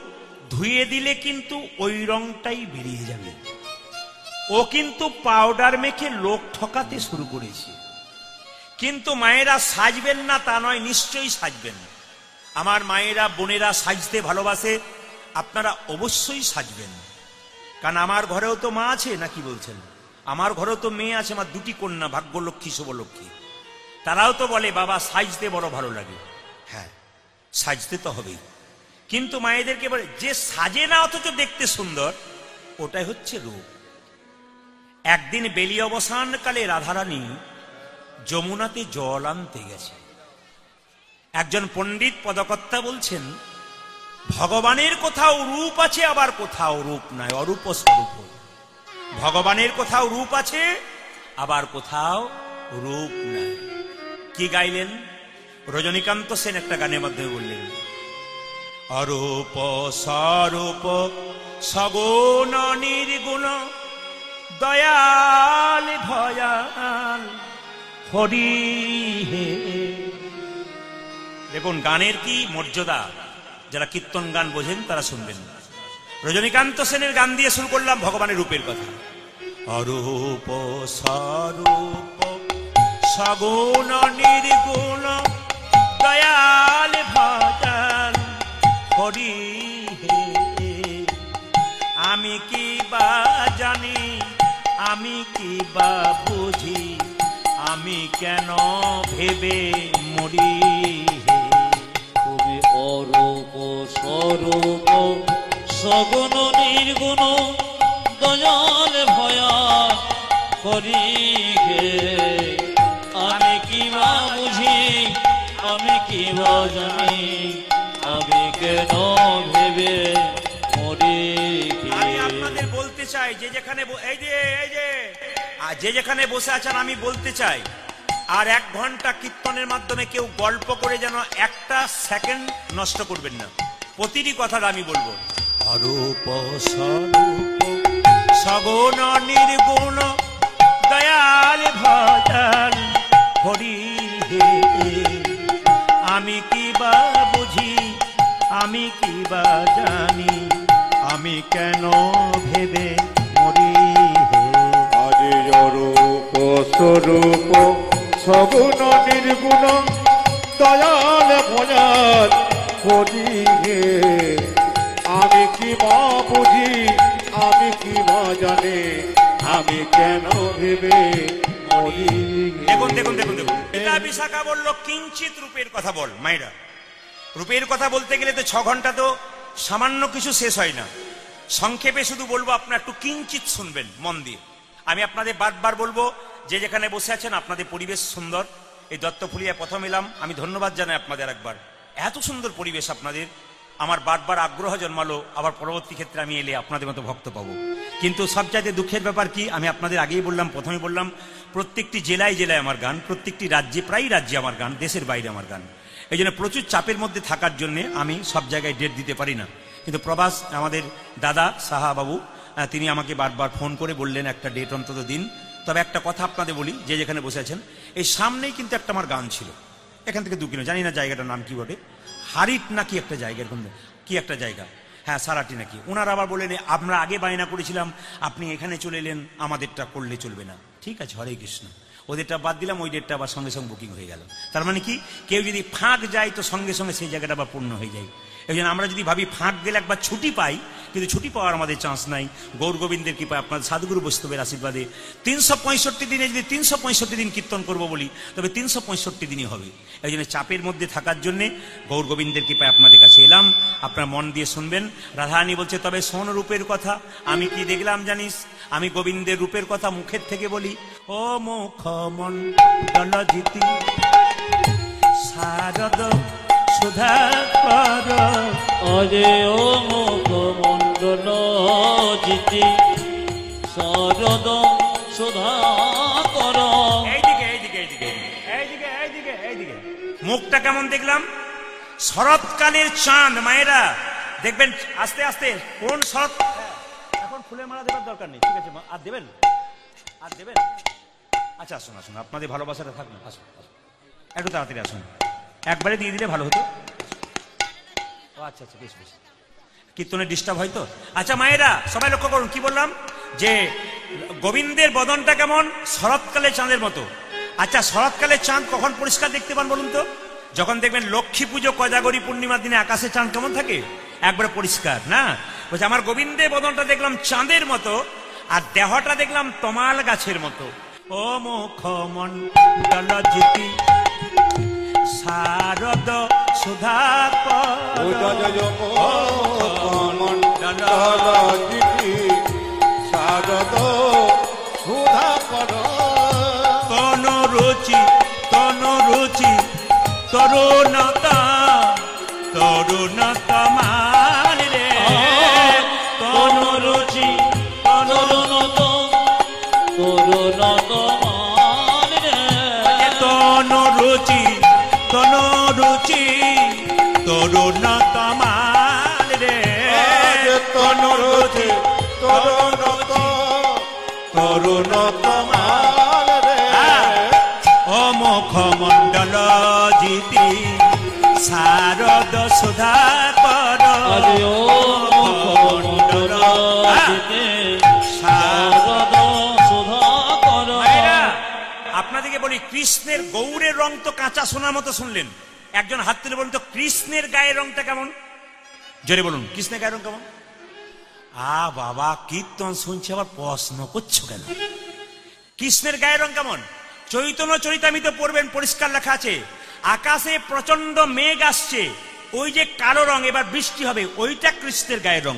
ধুয়ে দিলে কিন্তু ওই রংটাই বেরিয়ে যাবে। ও কিন্তু পাউডার মেখে লোক ঠকাতে শুরু করেছে। কিন্তু মায়েরা সাজবেন না তা নয়, নিশ্চয়ই সাজবেন। আমার মায়েরা বোনেরা সাজতে ভালোবাসে, আপনারা অবশ্যই সাজবেন। কারণ আমার ঘরেও তো মা আছে, নাকি বলছেন? আমার ঘরেও তো মেয়ে আছে, আমার দুটি কন্যা, ভাগ্যলক্ষ্মী শুভলক্ষ্মী। তারাও তো বলে বাবা সাজতে বড় ভালো লাগে। হ্যাঁ, সাজতে তো হবেই, কিন্তু মায়েদেরকে বলে যে সাজে না অথচ দেখতে সুন্দর, ওটাই হচ্ছে রূপ। একদিন বেলি অবসানকালে রাধারানী যমুনাতে জল আনতে গেছে। একজন পণ্ডিত পদকর্তা বলছেন, ভগবানের কোথাও রূপ আছে আবার কোথাও রূপ নাই, অরূপ স্বরূপ। ভগবানের কোথাও রূপ আছে আবার কোথাও রূপ নাই। কি গাইলেন? রজনীকান্ত সেন একটা গানের মাধ্যমে বললেন, অরূপ স্বরূপ সগুণ নির্গুণ দয়াল ভয়াল হরি হে। দেখুন গানের কি মর্যাদা, যারা কীর্তন গান বোঝেন তারা শুনবেন। রজনীকান্ত সেনের গান দিয়ে শুরু করলাম ভগবানের রূপের কথা। অরূপ স্বরূপ সগুণ নির্গুণ দয়াল ভয়াল হরি হে। আমি কি বা জানি, আমি কি বা বুঝি, আমি কেন ভেবে মরি হে। তুমি অরূপ স্বরূপ সগুণ নির্গুণ দয়াল ভয়াল হরি হে। আমি কি বা বুঝি, আমি কি বা জানি, আমি কেন ভেবে মরি হে। আমি আপনাদের বলতে চাই, যে যেখানে যে যেখানে বসে আছেন, আমি বলতে চাই আর 1 ঘন্টা কীর্তনের মাধ্যমে কেউ গল্প করে যেন একটা সেকেন্ড নষ্ট করবেন না। প্রতিটি কথাটা আমি বলবো, অরূপ স্বরূপ সগুণ নির্গুণ দয়াল ভয়াল হরি হে। আমি কি বা বুঝি, আমি কি বা জানি, আমি কেন ভেবে মরি হে। আরে অরূপ স্বরূপ সগুণ নির্গুণ দয়াল ভয়াল হরি হে। আমি কি বা বুঝি, আমি কি বা জানি, আমি কেন ভেবে মরি হে। দেখুন দেখুন দেখুন দেখুন, এটা বিশাখা বললো কিঞ্চিত রূপের কথা বল। মায়েরা, রূপের কথা বলতে গেলে তো 6 ঘন্টা তো সামান্য কিছু শেষ হয় না। সংক্ষেপে শুধু বলবো, আপনারা একটু কিঞ্চিত শুনবেন মন দিয়ে। আমি আপনাদের বারবার বলবো, যে যেখানে বসে আছেন আপনাদের পরিবেশ সুন্দর। এই দত্তফুলিয়া প্রথম এলাম, আমি ধন্যবাদ জানাই আপনাদের একবার। এত সুন্দর পরিবেশ আপনাদের, আমার বারবার আগ্রহ জন্মালো, আবার পরবর্তী ক্ষেত্রে আমি এলে আপনাদের মতো ভক্ত পাবো। কিন্তু সবচাইতে দুঃখের ব্যাপার কি, আমি আপনাদের আগেই বললাম, প্রথমে বললাম, প্রত্যেকটি জেলায় জেলায় আমার গান, প্রত্যেকটি রাজ্যে, প্রায় রাজ্যে আমার গান, দেশের বাইরে আমার গান। এই জন্য প্রচুর চাপের মধ্যে থাকার জন্য আমি সব জায়গায় ডেট দিতে পারি না। কিন্তু প্রবাস আমাদের দাদা সাহা বাবু, তিনি আমাকে বারবার ফোন করে বললেন একটা ডেট অন্তত দিন। তবে একটা কথা আপনাদের বলি, যে যেখানে বসে আছেন, এই সামনেই কিন্তু একটা আমার গান ছিল, এখান থেকে 2 কিলো, জানি না জায়গাটার নাম কি বটে, হারিট নাকি একটা জায়গা, এরকম কি একটা জায়গা, হ্যাঁ সারাটি নাকি। ওনারা আবার বললেন আমরা আগে বায়না করেছিলাম, আপনি এখানে চলে এলেন, আমাদেরটা করলে চলবে না। ঠিক আছে, হরে কৃষ্ণ, ওদেরটা বাদ দিলাম, ওই ডেটটা আবার সঙ্গে সঙ্গে বুকিং হয়ে গেল। তার মানে কি, কেউ যদি ফাঁক যায় তো সঙ্গে সঙ্গে সেই জায়গাটা আবার পূর্ণ হয়ে যায়। এই জন্য আমরা যদি ভাবি ফাঁক গেলে একবার ছুটি পাই, কিন্তু ছুটি পাওয়ার আমাদের চান্স নাই। গৌর গোবিন্দের কৃপায় আপনার সাধুগুরু বৈষ্ণবের আশীর্বাদে 365 দিনে যদি 365 দিন কীর্তন করব বলি তবে 365 দিনই হবে। এই জন্য চাপের মধ্যে থাকার জন্যে গৌর গোবিন্দের কৃপায় আপনাদের কাছে এলাম। আপনারা মন দিয়ে শুনবেন। রাধারানী বলছে, তবে শোন রূপের কথা। আমি কি দেখলাম জানিস? আমি গোবিন্দের রূপের কথা মুখের থেকে বলি। ও মুখ মণ্ডল জিতি শারদ সুধাকর, অরে ও মুখমণ্ডল জিতি শারদ সুধাকর। এইদিকে এইদিকে এইদিকে এইদিকে এইদিকে এইদিকে। মুখটা কেমন দেখলাম? শরৎকালের চাঁদ। মায়েরা দেখবেন আস্তে আস্তে কোন শরৎ। এখন ফুলের মালা দেবার দরকার নেই, ঠিক আছে? আর দেবেন? আর দেবেন? আচ্ছা আসুন আসুন, আপনাদের ভালোবাসাটা থাকবে। আসুন আসুন, একটু তাড়াতাড়ি আসুন। একবারে দিয়ে দিলে ভালো হতো। ও আচ্ছা আচ্ছা, বেশ বেশ। কীর্তনে ডিস্টার্ব হয় তো। আচ্ছা মায়েরা সবাই লক্ষ্য করুন, কি বললাম? যে গোবিন্দের বদনটা কেমন? শরৎকালে চাঁদের মতো। আচ্ছা, শরৎকালে চাঁদ কখন পরিষ্কার দেখতে পান বলুন তো? যখন দেখবেন লক্ষ্মী পুজো কোজাগরী পূর্ণিমার দিনে আকাশে চাঁদ কেমন থাকে? একবারে পরিষ্কার না? বলছে আমার গোবিন্দের বদনটা দেখলাম চাঁদের মতো, আর দেহটা দেখলাম তমাল গাছের মতো। ও মুখ মণ্ডল জিতি শারদ সুধাকর, শারদ সুধাকর। তনু রুচি তরুণতা তরুণতা মান রে। তনু রুচি তরুণতা তরুণতা মান রে। তনু রুচি তরুণতা মান রে। তনু রুচি তরুণতা মান রে। ও মুখ মণ্ডল জিতি শারদ সুধাকর, আরে ও মুখমণ্ডল জিতি শারদ সুধাকর। আপনাদেরকে বলি, কৃষ্ণের গৌরের রং তো কাঁচা সোনার মতো। শুনলেন? একজন হাত তুলে বলুন তো কৃষ্ণের গায়ের রংটা কেমন? জোরে বলুন, কৃষ্ণের গায়ের রং কেমন? বাবা, কীর্তন শুনছে আবার প্রশ্ন করছো কেন? কৃষ্ণের গায়ের রং কেমন? চৈতন্য চরিতামৃতে পড়বেন, পরিষ্কার লেখা আছে, আকাশে প্রচন্ড মেঘ আসছে, ওই যে কালো রং, এবার বৃষ্টি হবে, ওইটা কৃষ্ণের গায়ের রং।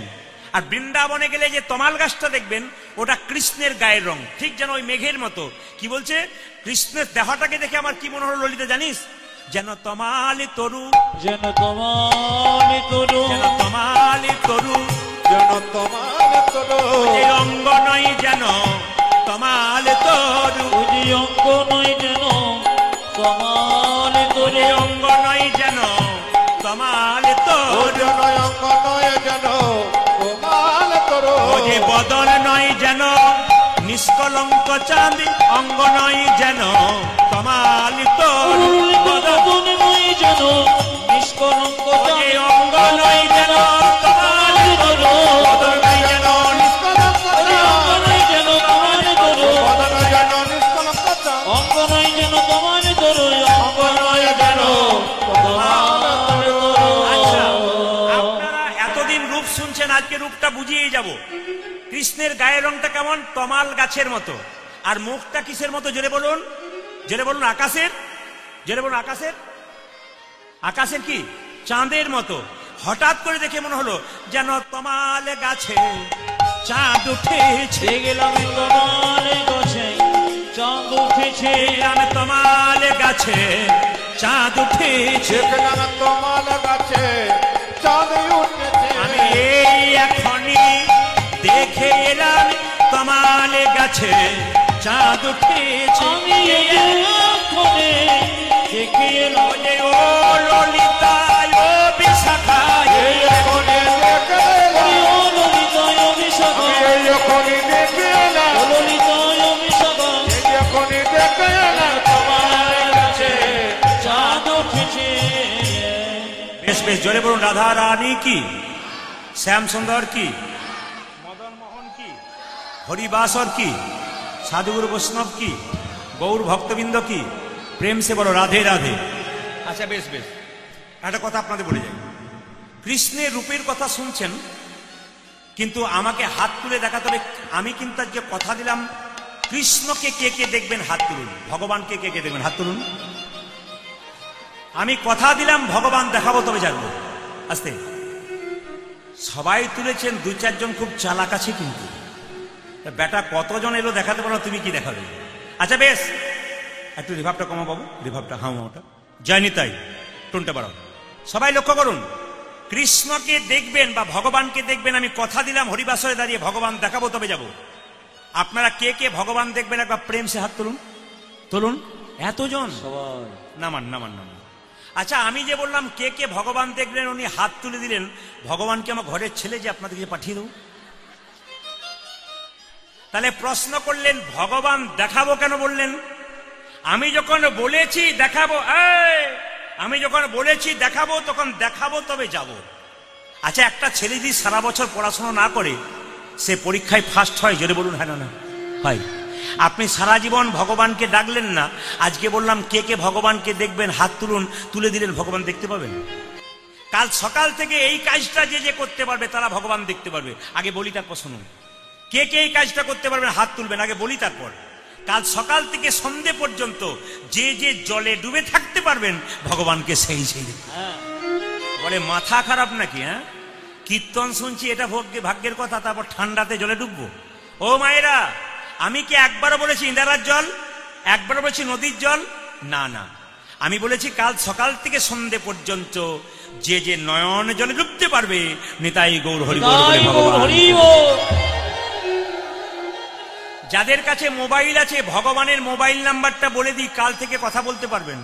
আর বৃন্দাবনে গেলে যে তমাল গাছটা দেখবেন, ওটা কৃষ্ণের গায়ের রং, ঠিক যেন ওই মেঘের মতো। কি বলছে? কৃষ্ণের দেহটাকে দেখে আমার কি মনে হলো ললিতা জানিস? যেন তমালি তরু, যেন তোমালি তরু, যেন তমালি তরু, যেন তোমার তরু। এই অঙ্গ নয় যেন তমাল তরু, ওই অঙ্গ নয় যেন তোমালি তরু, এই অঙ্গ নয় যেন তমাল তরু, অঙ্গ নয় যেন তোমার তরু। যে বদন নয় যেন নিষ্কলঙ্ক চাঁদ, অঙ্গ নয় যেন তমাল তরু, বদন নয় যেন নিষ্কলঙ্ক যে অঙ্গ নয় যেন তমাল তরু, বদন নয় যেন নিষ্কলঙ্ক অঙ্গ নয় যেন তোমালি তরু, বদন যেন নিষ্কলঙ্ক অঙ্গ নয় যেন তোমালি তরু, অঙ্গ নয় যেন তোমালি তরু। আচ্ছা, আপনারা এতদিন রূপ শুনছেন, আজকে রূপটা বুঝিয়ে যাব। কৃষ্ণের গায়ের রংটা কেমন? তমাল গাছের মতো। আর মুখটা কিসের মতো? জোরে বলুন, জোরে বলুন। আকাশের, জোরে বলুন। আকাশের, আকাশের কি? চাঁদের মতো। হঠাৎ করে দেখে মনে হলো যেন তমাল গাছে চাঁদ উঠেছে। গেলাম তোমাল গাছে চাঁদ উঠেছে, আমি তমাল গাছে চাঁদ উঠেছে, দেখলাম তোমার গাছে চাঁদ উঠেছে। আমি এই এখনই দেখে এলাম তমাল গাছে চাঁদ উঠেছে। আমি এক্ষণে দেখে এলাম, ও ললিতা ও বিশাখা, এই এখনই দেখে এলাম, ও ললিতায় অভিষেকা, এই এখনই দেখে এলাম, ও ললিতায় অভিষেকা, এই এখনই দেখে এলাম তোমার গাছে চাঁদ উঠেছে। বেশ বেশ, জোরে বলুন। রাধা রানী কি, শ্যাম সুন্দর কি, মদন মোহন কি, হরিবাসর কি, সাধুগুরু বৈষ্ণব কি, গৌর ভক্তবৃন্দ কি, প্রেম সে বলো রাধে রাধে। আচ্ছা বেশ বেশ, একটা কথা আপনাদের বলে যাই। কৃষ্ণের রূপের কথা শুনছেন, কিন্তু আমাকে হাত তুলে দেখাতে হবে। আমি কিন্তু আজকে কথা দিলাম, কৃষ্ণকে কে কে দেখবেন হাত তুলুন, ভগবানকে কে কে দেখবেন হাত তুলুন। আমি কথা দিলাম ভগবান দেখাবো তবে জানবো। আস্তে সবাই তুলেছেন, 2-4 জন খুব চালাক আছে, কিন্তু বেটা কতজন এলো দেখাতে পারো, তুমি কি দেখাবে? আচ্ছা বেশ, একটু রিভাবটা কমা বাবু, রিভাবটা হাওয়াটা যায়নি, তাই টুনটা বাড়াও। সবাই লক্ষ্য করুন, কৃষ্ণকে দেখবেন বা ভগবানকে দেখবেন। আমি কথা দিলাম হরিবাসরে দাঁড়িয়ে ভগবান দেখাবো তবে যাব। আপনারা কে কে ভগবান দেখবেন একবার প্রেম সে হাত তুলুন, তুলুন। এতজন সবাই নামান নামান নামান। আচ্ছা আমি যে বললাম কে কে ভগবান দেখলেন, উনি হাত তুলে দিলেন। ভগবানকে আমার ঘরের ছেলে যে আপনাদেরকে পাঠিয়ে দেবো। তাহলে প্রশ্ন করলেন ভগবান দেখাবো কেন বললেন? আমি যখন বলেছি দেখাবো, আমি যখন বলেছি দেখাবো, তখন দেখাবো তবে যাব। আচ্ছা একটা ছেলে যদি সারা বছর পড়াশোনা না করে সে পরীক্ষায় ফার্স্ট হয়, জোরে বলুন হ্যাঁ না হয়। আপনি সারা জীবন ভগবানকে ডাকলেন না, আজকে বললাম কে কে ভগবানকে দেখবেন হাত তুলুন, তুলে দিলেন, ভগবান দেখতে পাবেন। কাল সকাল থেকে এই কাজটা যে যে করতে পারবে তারা ভগবান দেখতে পারবে। আগে বলি তারপর শুনুন, কে কে এই কাজটা করতে পারবেন হাত তুলবেন, আগে বলি তারপর। কাল সকাল থেকে সন্ধে পর্যন্ত যে যে জলে ডুবে থাকতে পারবেন ভগবানকে সেই সেই বলে মাথা খারাপ নাকি? হ্যাঁ, কীর্তন শুনছি এটা ভাগ্যের কথা, তারপর ঠান্ডাতে জলে ডুববো? ও মায়েরা, আমি কি একবারও বলেছি ইন্দারার জল, একবারও বলেছি নদীর জল? না না, আমি বলেছি কাল সকাল থেকে সন্ধে পর্যন্ত যে যে নয়ন জলে ডুবতে পারবে, নিতাই গৌর হরি বল। যাদের কাছে মোবাইল আছে ভগবানের মোবাইল নাম্বারটা বলে দিই, কাল থেকে কথা বলতে পারবেন।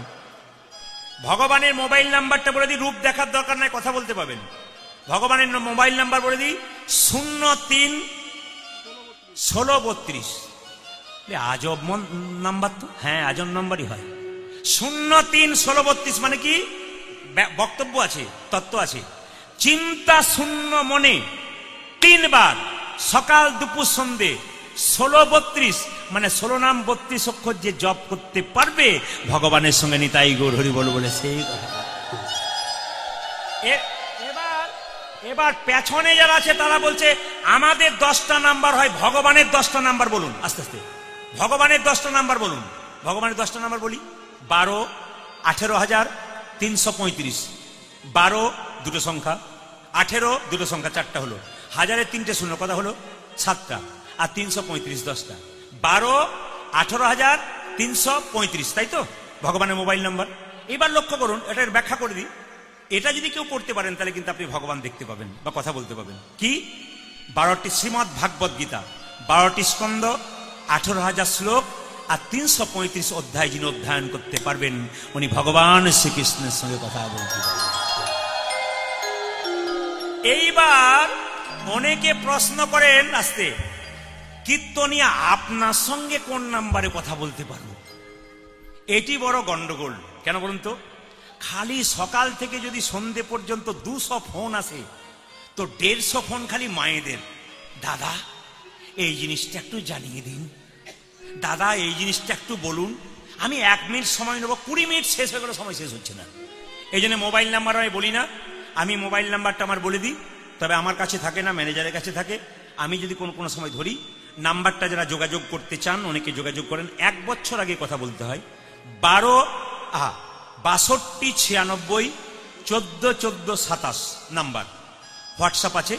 ভগবানের মোবাইল নাম্বারটা বলে দিই, রূপ দেখার দরকার নাই, কথা বলতে পারবেন। ভগবানের মোবাইল নাম্বার বলে দিই 03-1632। আজব নাম্বার তো, হ্যাঁ আজব নাম্বারই হয়। 03-1632 মানে কি? বক্তব্য আছে, তত্ত্ব আছে। চিন্তা শূন্য মনে 3 বার সকাল দুপুর সন্ধে 1632 মানে 16 নাম 32 অক্ষর যে জপ করতে পারবে ভগবানের সঙ্গে নিতাই গৌর হরি বল বলে সেই কথা। এবার পেছনে যারা আছে তারা বলছে আমাদের 10টা নাম্বার হয়, ভগবানের 10টা নাম্বার বলুন। আস্তে আস্তে ভগবানের 10টা নাম্বার বলুন। ভগবানের 10টা নাম্বার বলি। 12, 18,335। 12 দুটো সংখ্যা, 18 দুটো সংখ্যা, 4টা হলো। 1000-এ 3টে শূন্য, কথা হলো 7টা, আর 335 10টা। 12, 18,335, তাই তো ভগবানের মোবাইল নাম্বার। এবার লক্ষ্য করুন, এটার ব্যাখ্যা করে দিই। এটা যদি কেউ করতে পারেন তাহলে কিন্তু আপনি ভগবান দেখতে পাবেন বা কথা বলতে পাবেন। কি? 12টি শ্রীমদ্ ভাগবত গীতা, 12টি স্কন্ধ, 18,000 শ্লোক আর 335 অধ্যায় যিনি অধ্যয়ন করতে পারবেন উনি ভগবান শ্রীকৃষ্ণের সঙ্গে কথা বলতে পারবেন। এইবার অনেকে প্রশ্ন করেন আসতে, কীর্তনিয়া আপনার সঙ্গে কোন নাম্বারে কথা বলতে পারবো? এটি বড় গন্ডগোল। কেন বলুন তো? খালি সকাল থেকে যদি সন্ধে পর্যন্ত 200 ফোন আসে, তো 150 ফোন খালি মায়েদের। দাদা এই জিনিসটা একটু জানিয়ে দিন, দাদা এই জিনিসটা একটু বলুন। আমি 1 মিনিট সময় নেবো, 20 মিনিট শেষ হয়ে গেল, সময় শেষ হচ্ছে না। এই জন্য মোবাইল নাম্বার আমি বলি না। আমি মোবাইল নাম্বারটা আমার বলে দিই, তবে আমার কাছে থাকে না, ম্যানেজারের কাছে থাকে। আমি যদি কোনো সময় ধরি নাম্বারটা, যারা যোগাযোগ করতে চান অনেকে যোগাযোগ করেন। 1 বছর আগে কথা বলতে হয়। 6296141427 নাম্বার হোয়াটসঅ্যাপ আছে।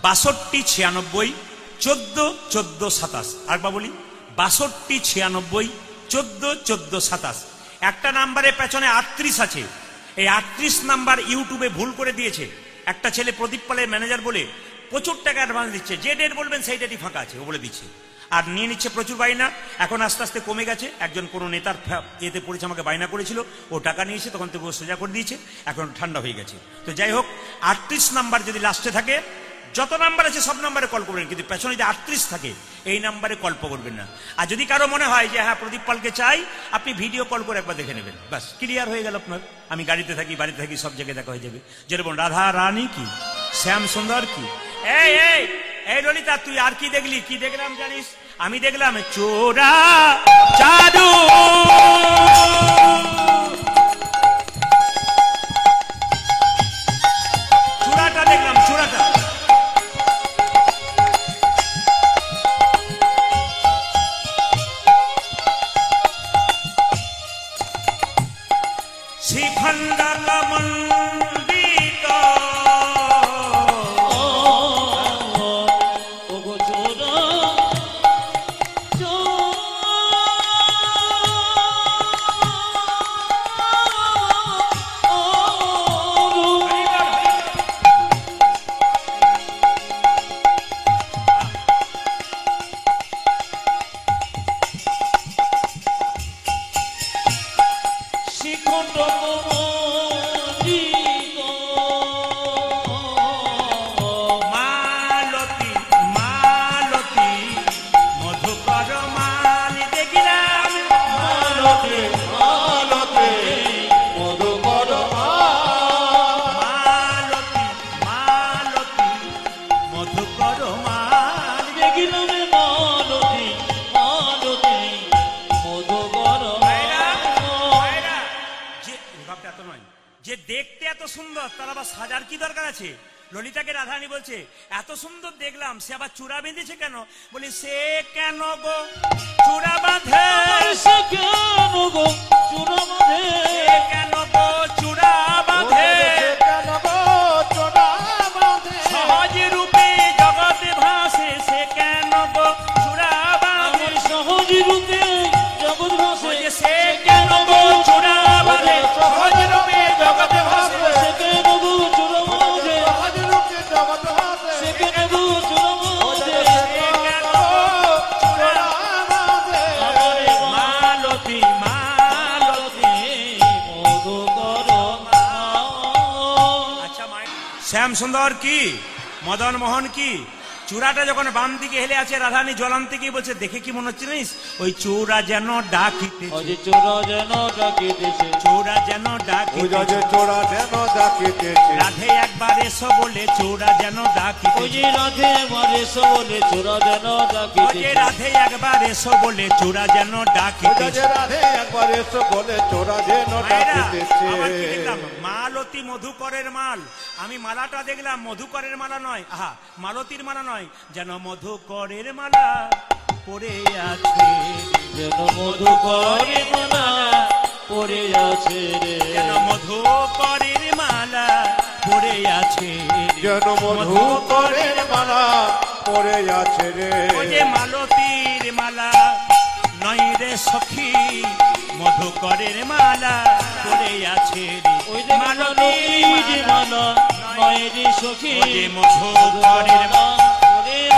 6296141427। আরেকবার বলি, 6296141427। একটা নাম্বারের পেছনে 38 আছে। এই 38 নাম্বার ইউটিউবে ভুল করে দিয়েছে। একটা ছেলে প্রদীপ পালের ম্যানেজার বলে প্রচুর টাকা অ্যাডভান্স দিচ্ছে, যে ডেট বলবেন সেই ডেটই ফাঁকা আছে ও বলে দিচ্ছে, আর নিয়ে নিচ্ছে প্রচুর বাইনা। এখন আস্তে আস্তে কমে গেছে। একজন কোনো নেতার এতে পড়েছে, আমাকে বাইনা করেছিল, ও টাকা নিয়েছে, তখন থেকে ও সোজা করে দিয়েছে, এখন ঠান্ডা হয়ে গেছে। তো যাই হোক, 38 নাম্বার যদি লাস্টে থাকে, যত নাম্বার আছে সব নাম্বারে কল করবেন, কিন্তু পেছনে যদি 38 থাকে এই নাম্বারে কল করবেন না। আর যদি কারো মনে হয় যে হ্যাঁ প্রদীপ পালকে চাই, আপনি ভিডিও কল করে একবার দেখে নেবেন, ব্যাস ক্লিয়ার হয়ে গেল আপনার। আমি গাড়িতে থাকি, বাড়িতে থাকি, সব জায়গায় দেখা হয়ে যাবে। যেরকম রাধা রানী কি, শ্যাম সুন্দর কি। এই এই এই ললিতা, তুই আর কি দেখলি? কি দেখলাম জানিস? আমি দেখলাম চোরা চাদু। চূড়াটা দেখলাম, চূড়াটা। এত সুন্দর, তার আবার সাজার কি দরকার আছে? ললিতাকে রাধারানী বলছে, এত সুন্দর দেখলাম, সে আবার চূড়া বেঁধেছে কেন? বলি, সে কেন গো চূড়া বাঁধে, সে কেন গো চূড়া বাঁধে, সে কেন গো চূড়া বাঁধে, কেন গো চূড়া বাঁধে, সহজ রূপে জগতে ভাসে, সে কেন গো চূড়া বাঁধে, আমার সহজ রূপে জগৎ ভাসে, ওই যে সে কেন গো চূড়া বাঁধে, সহজ রূপে জগতে ভাসে, সে কেন গো চূড়া বাঁধে, সহজ রূপে জগৎ ভাসে, সে কেন গো চূড়া বাঁধে, সে কেন গো চূড়া বাঁধে, আমারে মালতী মালতী। মধু করো আচ্ছা শ্যাম সুন্দর কি, মদন মোহন কি, চূড়াটা যখন বাম দিকে হেলে আছে, রাধারানী জলান্তে গিয়ে বলছে, দেখে কি মনে হচ্ছে জানিস? ওই চূড়া যেন ডাকিতেছে, ওই যে চূড়া যেন ডাকিতেছে, চূড়া যেন ওই ডাকিতেছে, যে চোরা যেন ডাকিতেছে, রাধে একবার এসো বলে চূড়া যেন ওই ডাকিতেছে, যে রাধে একবার এসো বলে চূড়া যেন ওই যে ডাকিতেছে, রাধে একবার এসো বলে চূড়া যেন ওই যে ডাকিতেছে। রাধে একবার এসো বলে চোরা যেন মায়েরা, ডাকিতেছে। আবার কি দেখলাম? মালতী মধুকরের মাল, আমি মালাটা দেখলাম মধুকরের মালা নয়, আহা মালতীর মালা নয়, যেন মধুকরের মালা পড়ে আছে, যেন মধু করে মালা পড়ে আছে রে, যেন মধুকরের মালা পড়ে আছে, যেন মধু করে মালা পড়ে আছে রে, ওই যে মালতীর মালা নয় রে সখী, মধুকরের মালা পড়ে আছে রে, ওই যে মালতীর মালা নয় রে সখী, ওই যে মধুকরের মালা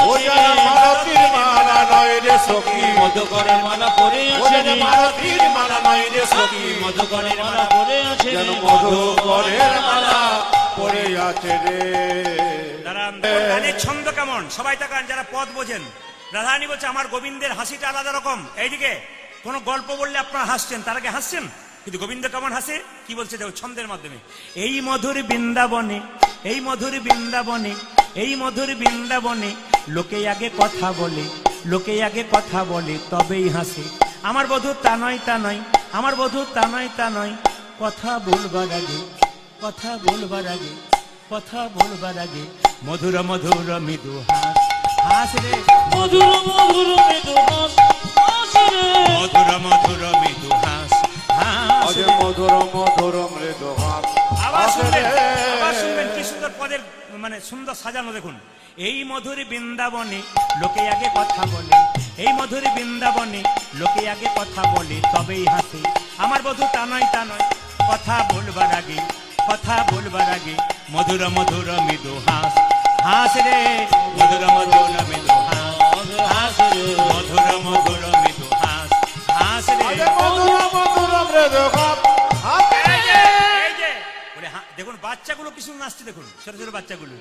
ও যেন মালতীর মালা নয় রে সখী, মধু করে মালা পড়ে ও আছে যেন রে, মালতীর মালা নয় রে সখী, মধু করে মালা পড়ে আছে যেন রে, মধু করে মালা পড়ে আছে রে। দাঁড়ান, গানের ছন্দ কেমন? সবাই তাকান যারা পদ বোঝেন। রাধারানী বলছে, আমার গোবিন্দের হাসিটা আলাদা রকম। এইদিকে কোন গল্প বললে আপনারা হাসছেন, তার আগে হাসছেন, কিন্তু গোবিন্দ কেমন হাসে কি বলছে দেখো ছন্দের মাধ্যমে। এই মধুর বৃন্দাবনে, এই মধুর বৃন্দাবনে, এই মধুর বৃন্দাবনে, লোকে আগে কথা বলে, লোকে আগে কথা বলে তবেই হাসে, আমার বধূ তা নয় তা নয়, আমার বধূ তা নয় তা নয়, কথা বলবার আগে, কথা বলবার আগে, কথা বলবার আগে, মধুর মধুর মৃদু হাস, হাস রে, মধুর মধুর মৃদু হাস, হাস রে, মধুর মধুর মৃদু হাস, হাস আজ রে। মধুর মধুর মৃদু হাস, আবার হাস শুনবেন, রে। আবার শুনবেন কি সুন্দর পদের মানে সুন্দর সাজানো দেখুন। এই মধুর বৃন্দাবনে লোকে আগে কথা বলে, এই মধুর বৃন্দাবনে লোকে আগে কথা বলে তবেই হাসে, আমার বধূ তা নয় তা নয়, কথা বলবার আগে, কথা বলবার আগে, মধুর মধুর মৃদু হাস, হাস রে, মধুর মধুর মৃদু হাস, হাস রে, মধুর মধুর মৃদু হাস, হাস রে। আজ মধুর মধুর মৃদু হাস, হাস রে। এই যে বলে দেখুন বাচ্চাগুলো কি সুন্দর নাচছে দেখুন, ছোট ছোট বাচ্চাগুলো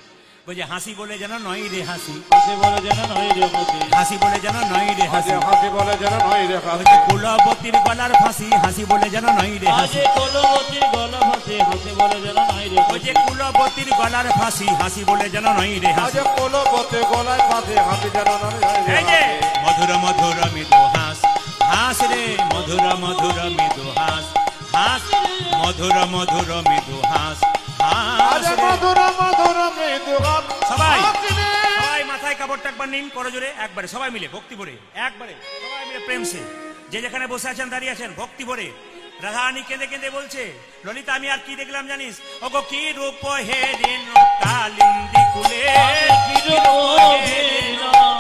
বলছে, হাসি বলে যেন নয় রে হাসি, হাসি বলে যেন নয় রে হাসি, হাসি বলে যেন নয় রে আজ হাসি, হাসি বলে যেন নয় রে হাসি, বলছে কুলবতীর গলার ফাঁসি, হাসি বলে যেন নয় রে হাসি, আজে কলবতীর গলা ভাসে, হাসি বলে যেন নয় রে ওই হাসি, যে কুলবতীর গলার ফাঁসি, হাসি বলে যেন নয় রে আজ হাসি, কোলবতে গলায় ফাঁসি, হাসি যেন নয় রে এই যে হাসি। মধুর মধুর মৃদু হাস, হাস রে, মধুর মধুর মৃদু হাস, হাস, মধুর মধুর মৃদু হাস, আজ হাস রে। মধুর মধুর মৃদু হাস, সবাই হাস রে। সবাই মাথায় কাপড়টা একবার নিন করো জোরে, একবারে সবাই মিলে ভক্তি ভরে, একবারে সবাই মিলে প্রেম সে, যে যেখানে বসে আছেন দাঁড়িয়ে আছেন ভক্তি ভরে। রাধারানী কেঁদে কেঁদে বলছে, ললিতা আমি আর কি দেখলাম জানিস? ওগো কি রূপ হে রেন কালিন্দী কুলে, কি রূপ হে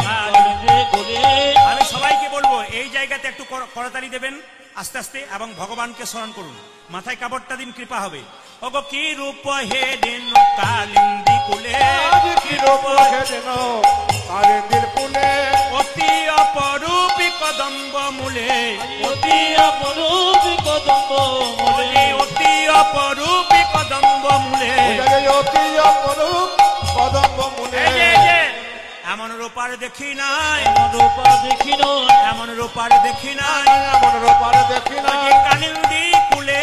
কালিন্দী কুলে। আমি সবাইকে বলবো এই জায়গাতে একটু করতালি দেবেন আস্তে আস্তে এবং ভগবানকে স্মরণ করুন, মাথায় কাপড়টা দিন, কৃপা হবে। ওগো কি রূপ হে রেন কালিন্দী কুলে, আজ কি রূপ হেলেন কালিন্দীর ফুলে, অতি অপরূপী কদম্ব মূলে, অতি অপরূপ কদম্ব মূলে, অতি অপরূপী কদম্ব মূলে, অতি অপরূপ কদম্ব মূলে। এই যে, এই যে, এমন রূপার দেখি নাই, এমন রূপা দেখি নয়, এমন রূপার দেখি নাই, এমন রূপার দেখি না, ওই যে কালিন্দী কুলে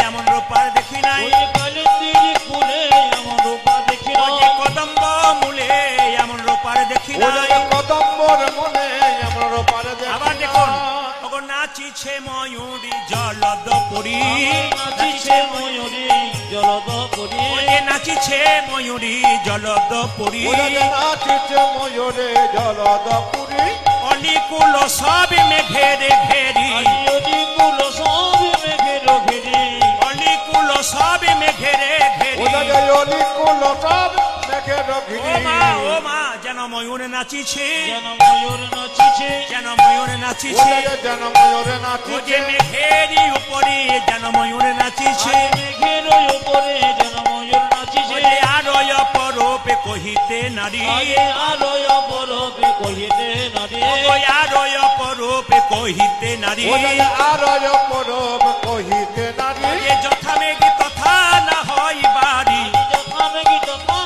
এমন রূপার দেখি নাই, ওই কালিন্দীর কুলে এমন রূপা দেখি ওই যে নয়, কদম্ব মূলে এমন রূপার দেখি ওই নাই। যে কদম্বর মনে এমন রূপার দেখি আবার না। দেখুন, ওগো নাচিছ নাচিছে ময়ূরী জলদ পরি, নাচিছে ময়ূরী জলদ পরি, ওরে নাচিছে ময়ূরী জলদ পরি, নাচিছে ময়ূরে জলদ পুরী, অলিকুল সব মেঘেরে ঘেরি, অলিকুল সব মেঘের ঘেরি, অলিকুল সব মেঘেরে ঘেরি। অলিকুল সব মেঘের ঘিরি। ও মা যেন ময়ূর নাচিছে, যেন ময়ূর নাচিছে, যেন ময়ূর নাচিছে, যেন ময়ূরে ও নাচিছে, যে মেঘেরি উপরে যেন ময়ূর নাচিছে, মেঘের উপরে যেন ময়ূর নাচিছে, ওরে আরয় পরপে কহিতে নারী, আগে আলোয় বরফে কহিতে নারী, ওই আরয় পরপে কহিতে নারী, আরয় পরব কহিতে নারী, ওরে যথা মেঘে তথা না হয় বাড়ি, যথা মেঘি তথা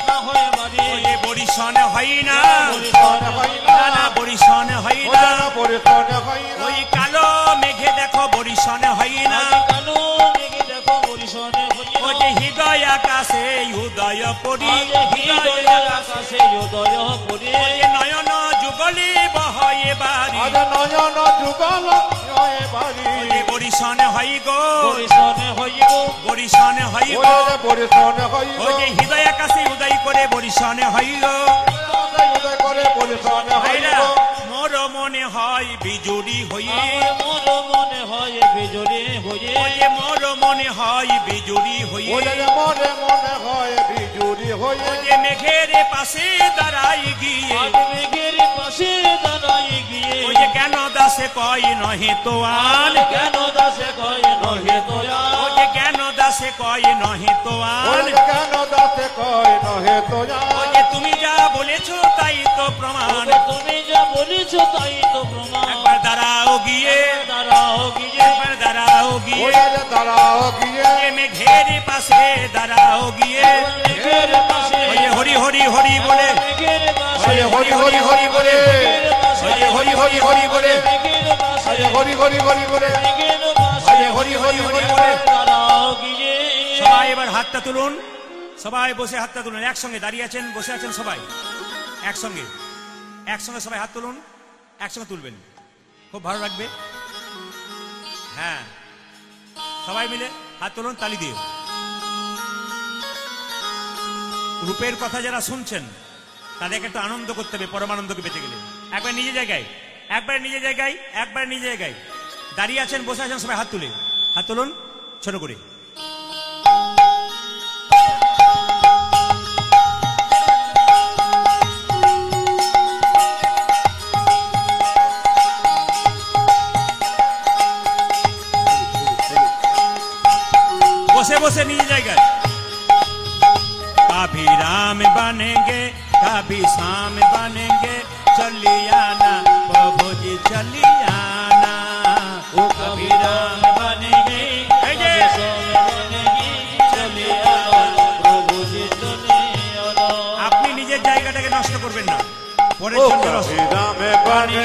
না হয় বাড়ি, ওরে বরিশন হয় না, পরিশন হয় না, না না বরিশন হয় না, পরিশন হয় না, ওই কালো মেঘে দেখো বরিশন হয় না, আগে কালো মেঘি দেখো বরিশনে ও হইল, যে হৃদয় আকাশে উদয় পড়ি, আগে হৃদয় আকাশে উদয় করি, ও যে নয়ন যুগলি বহয়ে বাড়ি, আজ নয়ন যুগল নয় বাড়ি, ও যে বরিশন হয় গো, বরিশনে হইব, বরিশন হয় গো, ওরে পরিশন হইল, ও যে হৃদয় আকাশে উদয় করে বরিশন হয় গো, উদয় করে পরিশন হইল, ভাইরা মোর মনে হয় বিজুড়ি হয়ে, আমার মন মনে হয় বিজুলি হয়ে, ও যে মোর মনে হয় বিজুড়ি হয়ে, ওরে মনে মনে হয় বিজুরি হয়ে, ও যে মেঘের পাশে দাঁড়াই গিয়ে, আজ মেঘের পাশে দাঁড়াই গিয়ে, ও যে কেন দাসে কয় নহে তো আন, কেন দাসে কয় নহে তোয়া, ও যে কেন দাসে কয় নহে তো আন, ওরে কেন দাসে কয় নহে তো ও যে তুমি যা বলেছো তাই তো প্রমাণ, তুমি যা বলেছ তাই তো প্রমাণ, একবার দাঁড়াও গিয়ে, দাঁড়াও গিয়ে, একবার দাঁড়াও গিয়ে, ওরে দাঁড়াও গিয়ে, যে মেঘের পাশে দাঁড়াও গিয়ে, মেঘের পাশে, ওই যে হরি হরি হরি বলে, মেঘের পাশে, আরে হরি হরি হরি বলে, মেঘের পাশে, ওই যে হরি হরি হরি বলে, মেঘের পাশে, আরে হরি হরি হরি বলে, মেঘের পাশে, আরে হরি হরি হরি বলে। দাঁড়াও গিয়ে, সবাই এবার হাতটা তুলুন, সবাই বসে হাতটা তুলুন, একসঙ্গে দাঁড়িয়ে আছেন বসে আছেন সবাই একসঙ্গে, একসঙ্গে সবাই হাত তুলুন, একসঙ্গে তুলবেন, খুব ভালো লাগবে। হ্যাঁ সবাই মিলে হাত তুলুন তালি দিয়ে। রূপের কথা যারা শুনছেন তাদেরকে একটু আনন্দ করতে হবে, পরমানন্দকে পেতে গেলে একবার নিজে জায়গায়, একবার নিজে জায়গায়, একবার নিজে জায়গায় দাঁড়িয়ে আছেন বসে আছেন সবাই হাত তুলে, হাত তুলুন ছোট করে। বসে বসে নিজে জায়গায়। कभी राम बनेंगे कभी शाम बनेंगे, चलियाना प्रभु जी चलियाना, वो कभी राम बनेगी, कभी शाम बनेगी, चले आओ प्रभु जी चले आओ। আপনি নিজের জায়গাটাকে নষ্ট করবেন না, পরের ও জন্য নষ্ট। কবি রামে বনে